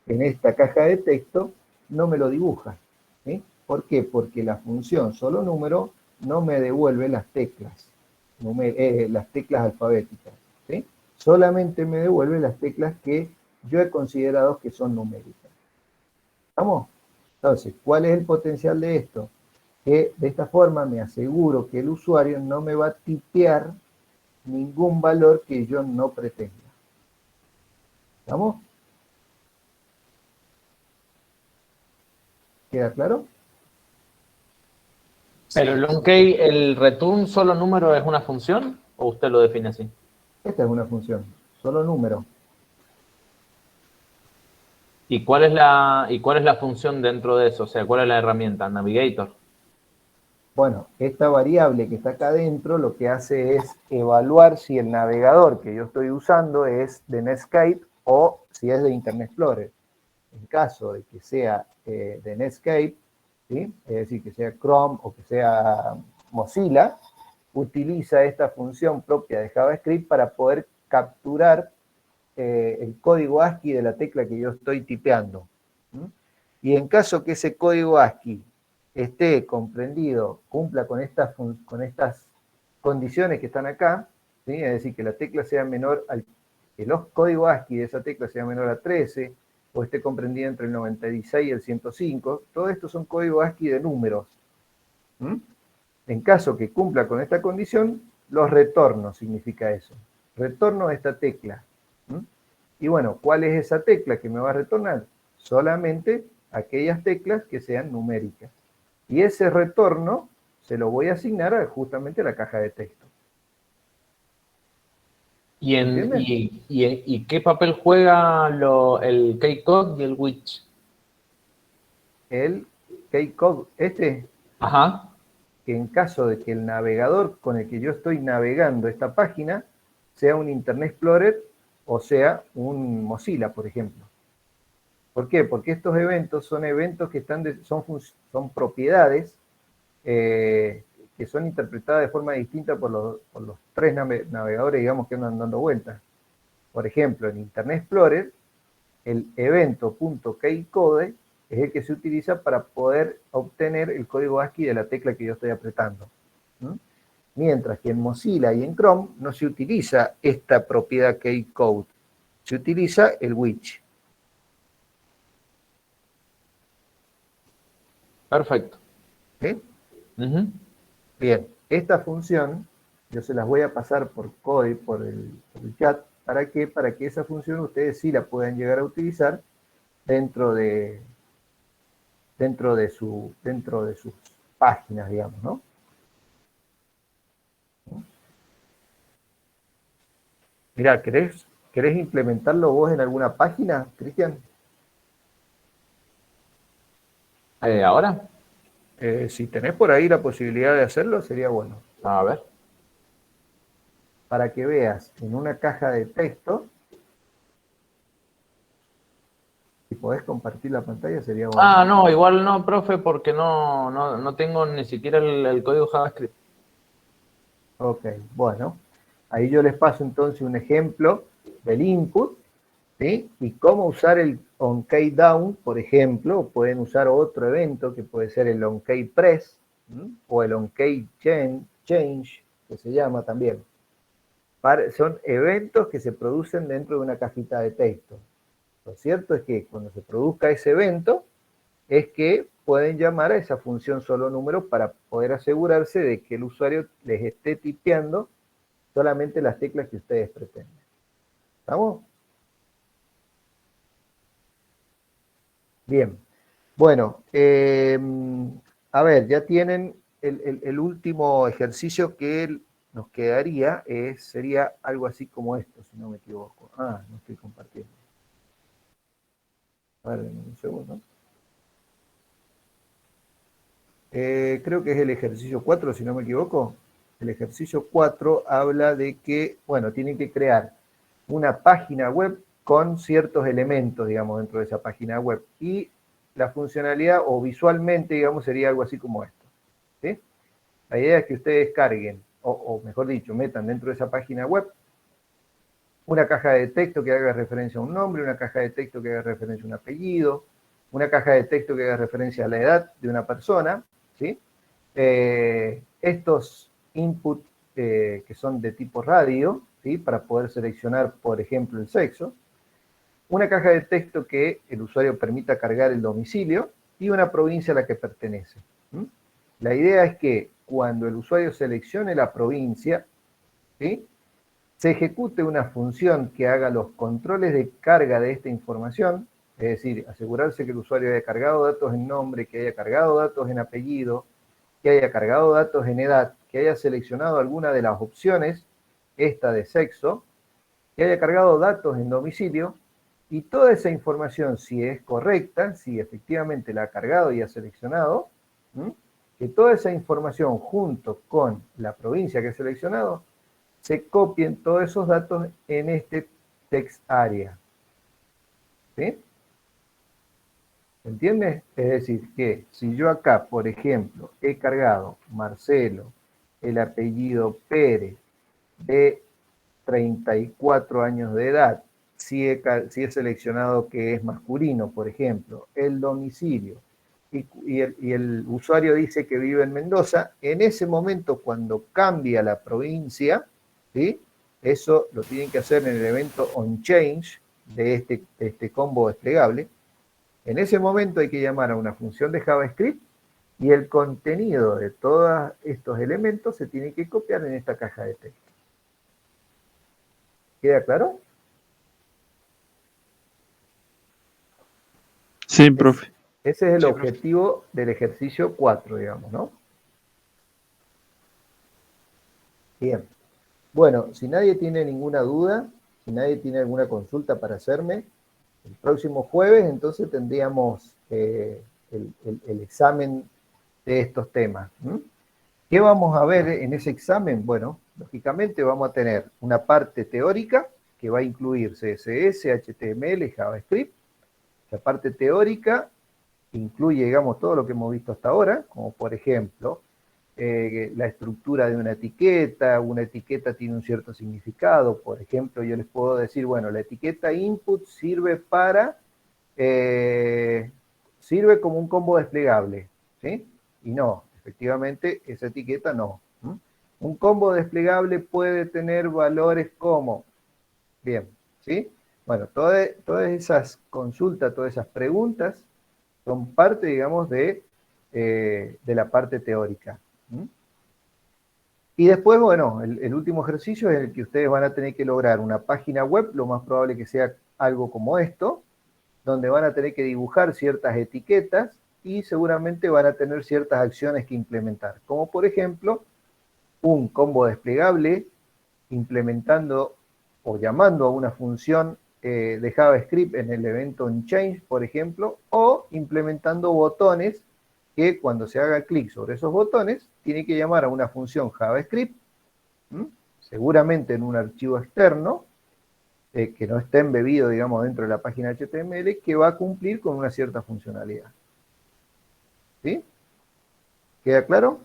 en esta caja de texto, no me lo dibuja. ¿Sí? ¿Por qué? Porque la función solo número no me devuelve las teclas, las teclas alfabéticas. ¿Sí? Solamente me devuelve las teclas que yo he considerado que son numéricas. ¿Vamos? Entonces, ¿cuál es el potencial de esto? Que de esta forma me aseguro que el usuario no me va a tipear ningún valor que yo no pretenda. ¿Vamos? ¿Queda claro? Pero el onCake, el return solo número, ¿es una función o usted lo define así? Esta es una función, solo número. ¿Y cuál es la función dentro de eso? O sea, ¿cuál es la herramienta? Navigator. Bueno, esta variable que está acá adentro lo que hace es evaluar si el navegador que yo estoy usando es de Netscape o si es de Internet Explorer. En caso de que sea de Netscape, ¿sí?, es decir, que sea Chrome o que sea Mozilla, utiliza esta función propia de JavaScript para poder capturar el código ASCII de la tecla que yo estoy tipeando. Y en caso que ese código ASCII esté comprendido, cumpla con estas condiciones que están acá, ¿sí?, es decir, que la tecla sea menor que los códigos ASCII de esa tecla sea menor a 13, o esté comprendida entre el 96 y el 105, todo esto son códigos ASCII de números. En caso que cumpla con esta condición, los retorno significa eso. Retorno esta tecla. Y bueno, ¿cuál es esa tecla que me va a retornar? Solamente aquellas teclas que sean numéricas. Y ese retorno se lo voy a asignar justamente a la caja de texto. ¿Y qué papel juega el Kcode y el Witch? El Kcode, Ajá. Que en caso de que el navegador con el que yo estoy navegando esta página sea un Internet Explorer, o sea, un Mozilla, por ejemplo. ¿Por qué? Porque estos eventos son eventos que son propiedades que son interpretadas de forma distinta por los tres navegadores, digamos, que andan dando vueltas. Por ejemplo, en Internet Explorer, el evento.keycode es el que se utiliza para poder obtener el código ASCII de la tecla que yo estoy apretando. Mientras que en Mozilla y en Chrome no se utiliza esta propiedad keycode, se utiliza el which. Perfecto. ¿Sí? Bien, esta función yo se las voy a pasar por code, por el chat. ¿Para qué? Para que esa función ustedes sí la puedan llegar a utilizar dentro de sus páginas, digamos, ¿no? Mirá, ¿querés implementarlo vos en alguna página, Cristian? ¿Ahora? Si tenés por ahí la posibilidad de hacerlo, sería bueno. A ver. Para que veas en una caja de texto, si podés compartir la pantalla, sería bueno. Ah, no, igual no, profe, porque no tengo ni siquiera el código JavaScript. Ok, bueno. Ahí yo les paso entonces un ejemplo del input, ¿sí? Y cómo usar el onKeyDown, por ejemplo. Pueden usar otro evento que puede ser el onKeyPress, o el onKeyChange, que se llama también. Son eventos que se producen dentro de una cajita de texto. Lo cierto es que cuando se produzca ese evento, es que pueden llamar a esa función solo número para poder asegurarse de que el usuario les esté tipeando solamente las teclas que ustedes pretenden. ¿Estamos? Bien. Bueno, a ver, ya tienen el último ejercicio que nos quedaría, sería algo así como esto, si no me equivoco. Ah, no estoy compartiendo. A ver, un segundo. Creo que es el ejercicio 4, si no me equivoco. El ejercicio 4 habla de que, bueno, tienen que crear una página web con ciertos elementos, digamos, dentro de esa página web. Y la funcionalidad, o visualmente, digamos, sería algo así como esto. ¿Sí? La idea es que ustedes carguen, o mejor dicho, metan dentro de esa página web una caja de texto que haga referencia a un nombre, una caja de texto que haga referencia a un apellido, una caja de texto que haga referencia a la edad de una persona, ¿sí? Estos input que son de tipo radio, ¿sí? Para poder seleccionar, por ejemplo, el sexo, una caja de texto que el usuario permita cargar el domicilio y una provincia a la que pertenece. La idea es que cuando el usuario seleccione la provincia, ¿sí? Se ejecute una función que haga los controles de carga de esta información, es decir, asegurarse que el usuario haya cargado datos en nombre, que haya cargado datos en apellido, que haya cargado datos en edad, que haya seleccionado alguna de las opciones, esta de sexo, que haya cargado datos en domicilio, y toda esa información, si es correcta, si efectivamente la ha cargado y ha seleccionado, que toda esa información junto con la provincia que ha seleccionado, se copien todos esos datos en este text area. ¿Sí? ¿Se entiende? Es decir, que si yo acá, por ejemplo, he cargado Marcelo, el apellido Pérez, de 34 años de edad, si he seleccionado que es masculino, por ejemplo, el domicilio, y el usuario dice que vive en Mendoza, en ese momento cuando cambia la provincia, ¿sí? Eso lo tienen que hacer en el evento onChange de este combo desplegable. En ese momento hay que llamar a una función de JavaScript y el contenido de todos estos elementos se tiene que copiar en esta caja de texto. ¿Queda claro? Sí, profe. Ese es el objetivo del ejercicio 4, digamos, ¿no? Bien. Bueno, si nadie tiene ninguna duda, si nadie tiene alguna consulta para hacerme, el próximo jueves entonces tendríamos el examen de estos temas. ¿Qué vamos a ver en ese examen? Bueno, lógicamente vamos a tener una parte teórica que va a incluir CSS, HTML, JavaScript. La parte teórica incluye, digamos, todo lo que hemos visto hasta ahora, como por ejemplo, la estructura de una etiqueta tiene un cierto significado. Por ejemplo, yo les puedo decir, bueno, la etiqueta input sirve sirve como un combo desplegable, ¿sí? Y no, efectivamente, esa etiqueta no. Un combo desplegable puede tener valores como, bien, ¿sí? Bueno, todas esas consultas, todas esas preguntas son parte, digamos, de la parte teórica. Y después, bueno, el último ejercicio es el que ustedes van a tener que lograr una página web, lo más probable que sea algo como esto, donde van a tener que dibujar ciertas etiquetas y seguramente van a tener ciertas acciones que implementar, como por ejemplo, un combo desplegable implementando o llamando a una función de JavaScript en el evento onChange, por ejemplo, o implementando botones que cuando se haga clic sobre esos botones, tiene que llamar a una función JavaScript, seguramente en un archivo externo, que no esté embebido, digamos, dentro de la página HTML, que va a cumplir con una cierta funcionalidad. ¿Sí? ¿Queda claro?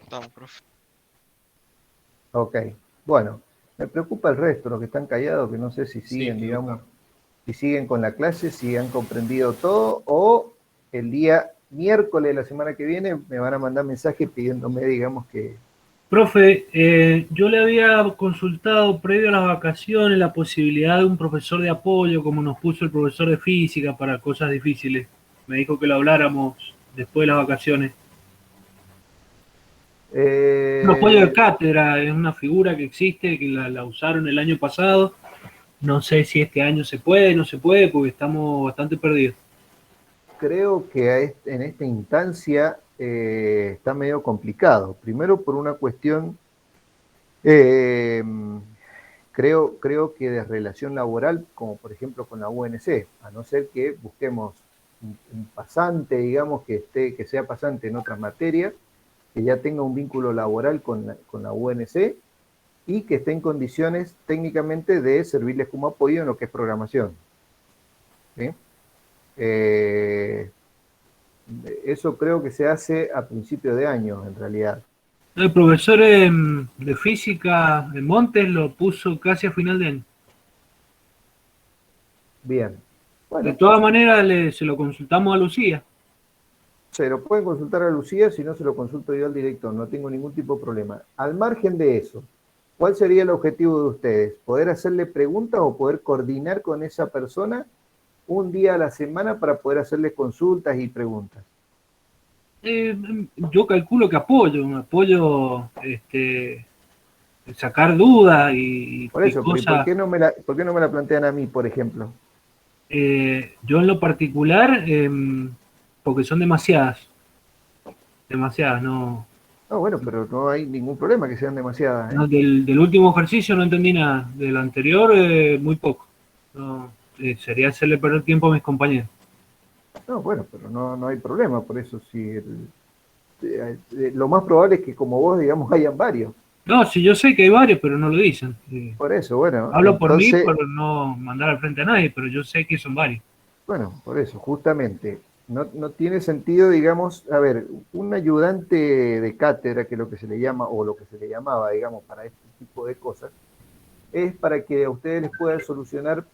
Estamos, profe. Ok. Bueno, me preocupa el resto, los que están callados, que no sé si siguen, digamos, si siguen con la clase, si han comprendido todo, o el día miércoles de la semana que viene me van a mandar mensajes pidiéndome, digamos, que... Profe, yo le había consultado previo a las vacaciones la posibilidad de un profesor de apoyo, como nos puso el profesor de física para cosas difíciles. Me dijo que lo habláramos después de las vacaciones. Un apoyo de cátedra es una figura que existe, que la usaron el año pasado. No sé si este año se puede, no se puede, porque estamos bastante perdidos. Creo que en esta instancia está medio complicado. Primero por una cuestión, creo que de relación laboral, como por ejemplo con la UNC, a no ser que busquemos un pasante, digamos, que sea pasante en otras materias, que ya tenga un vínculo laboral con la UNC y que esté en condiciones técnicamente de servirles como apoyo en lo que es programación. ¿Sí? Eso creo que se hace a principio de año, en realidad. El profesor de física de Montes lo puso casi a final de año. Bien. Bueno, de todas maneras, se lo consultamos a Lucía. Se lo pueden consultar a Lucía, si no se lo consulto yo al director, no tengo ningún tipo de problema. Al margen de eso, ¿cuál sería el objetivo de ustedes? ¿Poder hacerle preguntas o poder coordinar con esa persona un día a la semana para poder hacerle consultas y preguntas? Yo calculo que apoyo, sacar dudas y por eso, cosas. ¿por qué no me la plantean a mí, por ejemplo? Yo en lo particular, porque son demasiadas, no. No, bueno, pero no hay ningún problema que sean demasiadas. No, del último ejercicio no entendí nada, del anterior muy poco. No, sería hacerle perder tiempo a mis compañeros. No, bueno, pero no hay problema, por eso sí. Lo más probable es que como vos, digamos, hayan varios. No, sí, yo sé que hay varios, pero no lo dicen. Por eso, bueno. Hablo por mí, por no mandar al frente a nadie, pero yo sé que son varios. Bueno, por eso, justamente. No tiene sentido, digamos, a ver, un ayudante de cátedra, que es lo que se le llama, o lo que se le llamaba, digamos, para este tipo de cosas, es para que a ustedes les puedan solucionar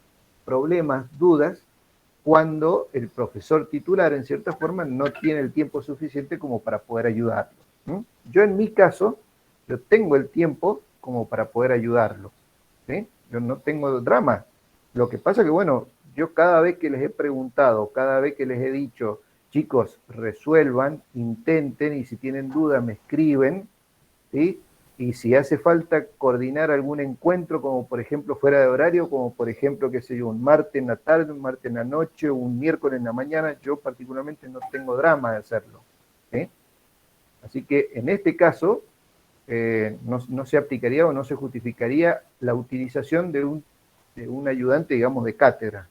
problemas, dudas, cuando el profesor titular, en cierta forma, no tiene el tiempo suficiente como para poder ayudarlo. Yo en mi caso, yo tengo el tiempo como para poder ayudarlo. ¿Sí? Yo no tengo drama. Lo que pasa que, bueno, yo cada vez que les he preguntado, cada vez que les he dicho, chicos, resuelvan, intenten, y si tienen dudas me escriben, ¿sí? Y si hace falta coordinar algún encuentro, como por ejemplo fuera de horario, como por ejemplo, qué sé yo, un martes en la tarde, un martes en la noche, un miércoles en la mañana, yo particularmente no tengo drama de hacerlo. ¿Sí? Así que en este caso, no se aplicaría o no se justificaría la utilización de un ayudante, digamos, de cátedra.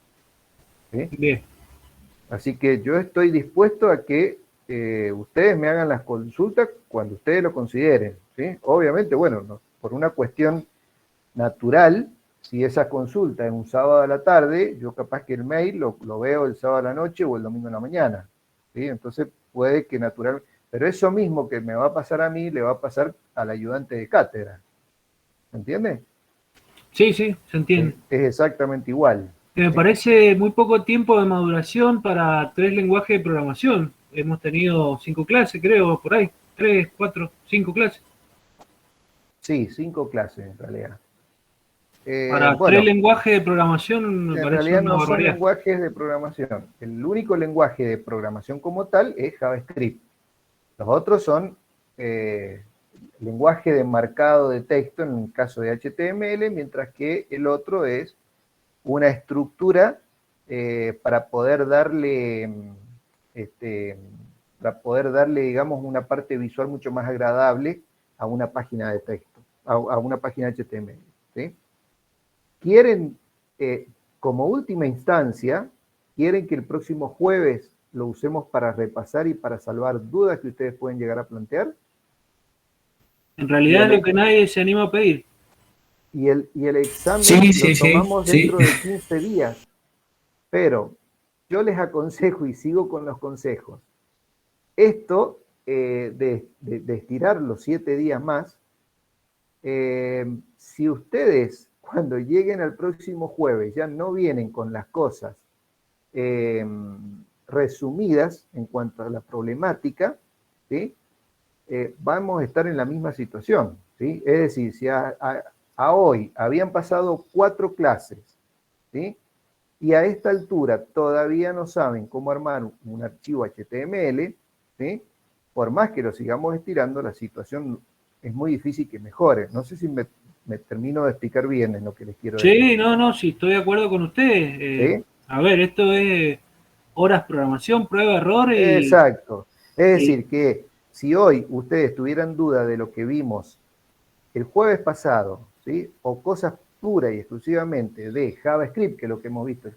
¿Sí? Bien. Así que yo estoy dispuesto a que ustedes me hagan las consultas cuando ustedes lo consideren. ¿Sí? Obviamente, bueno, por una cuestión natural, si esa consulta es un sábado a la tarde, yo capaz que el mail lo veo el sábado a la noche o el domingo en la mañana, ¿sí? Entonces puede que natural, pero eso mismo que me va a pasar a mí, le va a pasar al ayudante de cátedra. ¿Me entiende? Sí, sí, se entiende. Es exactamente igual. Me parece muy poco tiempo de maduración para 3 lenguajes de programación. Hemos tenido 5 clases, creo, por ahí. 3, 4, 5 clases. Sí, 5 clases en realidad. Para 3 lenguajes de programación me en parece realidad una no son barbaridad. lenguajes de programación. El único lenguaje de programación como tal es JavaScript. Los otros son lenguaje de marcado de texto en el caso de HTML, mientras que el otro es una estructura para poder darle, digamos, una parte visual mucho más agradable a una página de texto, a una página HTML, ¿sí? Quieren, como última instancia, quieren que el próximo jueves lo usemos para repasar y para salvar dudas que ustedes pueden llegar a plantear. En realidad es lo que nadie se anima a pedir. Y el examen Sí, lo tomamos sí. dentro de 15 días. Pero yo les aconsejo, y sigo con los consejos, esto de estirar los 7 días más, si ustedes cuando lleguen al próximo jueves ya no vienen con las cosas resumidas en cuanto a la problemática, ¿sí? Vamos a estar en la misma situación, ¿sí? Es decir, si a hoy habían pasado 4 clases, ¿sí? Y a esta altura todavía no saben cómo armar un archivo HTML, ¿sí? Por más que lo sigamos estirando, la situación es muy difícil que mejore. No sé si me termino de explicar bien en lo que les quiero decir. Sí, no, sí, estoy de acuerdo con ustedes. ¿Sí? A ver, esto es horas programación, prueba, error y... Exacto. Es decir, que si hoy ustedes tuvieran duda de lo que vimos el jueves pasado, ¿sí? O cosas pura y exclusivamente de JavaScript, que es lo que hemos visto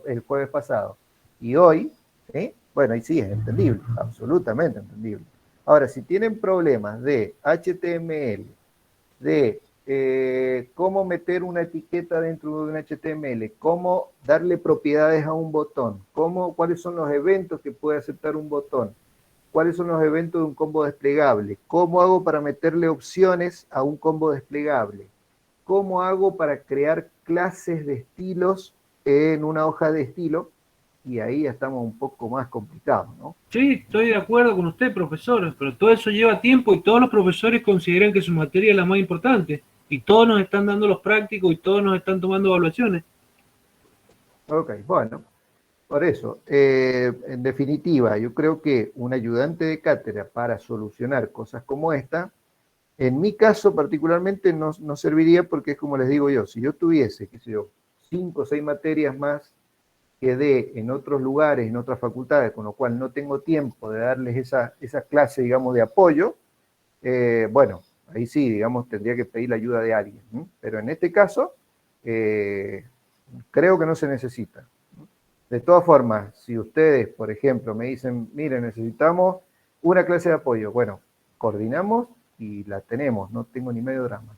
el jueves pasado, y hoy, ¿sí? Bueno, ahí sí es entendible, absolutamente entendible. Ahora, si tienen problemas de HTML, de cómo meter una etiqueta dentro de un HTML, cómo darle propiedades a un botón, cuáles son los eventos que puede aceptar un botón, cuáles son los eventos de un combo desplegable, cómo hago para meterle opciones a un combo desplegable, cómo hago para crear clases de estilos en una hoja de estilo, y ahí ya estamos un poco más complicados, ¿no? Sí, estoy de acuerdo con usted, profesor, pero todo eso lleva tiempo y todos los profesores consideran que su materia es la más importante, y todos nos están dando los prácticos y todos nos están tomando evaluaciones. Ok, bueno, por eso, en definitiva, yo creo que un ayudante de cátedra para solucionar cosas como esta, en mi caso particularmente no serviría porque es como les digo yo, si yo tuviese, qué sé yo, 5 o 6 materias más que dé en otros lugares, en otras facultades, con lo cual no tengo tiempo de darles esa clase, digamos, de apoyo, bueno, ahí sí, digamos, tendría que pedir la ayuda de alguien, ¿no? Pero en este caso, creo que no se necesita. De todas formas, si ustedes, por ejemplo, me dicen, miren, necesitamos una clase de apoyo, bueno, coordinamos y la tenemos, no tengo ni medio drama.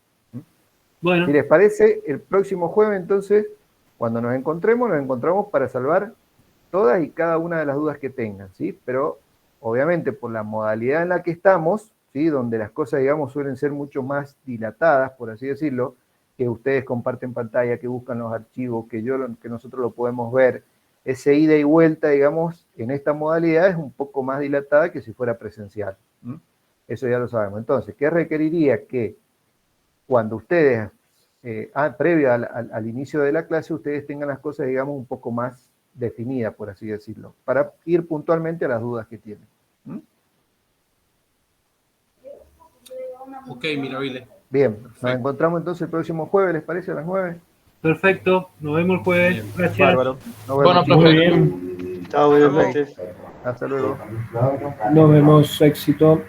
Bueno. Si les parece, el próximo jueves, entonces, cuando nos encontramos para salvar todas y cada una de las dudas que tengan, ¿sí? Pero, obviamente, por la modalidad en la que estamos, ¿sí? Donde las cosas, digamos, suelen ser mucho más dilatadas, por así decirlo, que ustedes comparten pantalla, que buscan los archivos, que nosotros lo podemos ver, ese ida y vuelta, digamos, en esta modalidad es un poco más dilatada que si fuera presencial. Eso ya lo sabemos. Entonces, ¿qué requeriría? Que cuando ustedes, previo al inicio de la clase, ustedes tengan las cosas, digamos, un poco más definidas, por así decirlo, para ir puntualmente a las dudas que tienen. Ok, Miravile. Bien, nos encontramos entonces el próximo jueves, ¿les parece? A las 9. Perfecto, nos vemos el jueves. Bien. Gracias. Bárbaro. Nos vemos. Bueno, profe. Muy bien. Chao, buenas noches. Hasta luego. Nos vemos, éxito.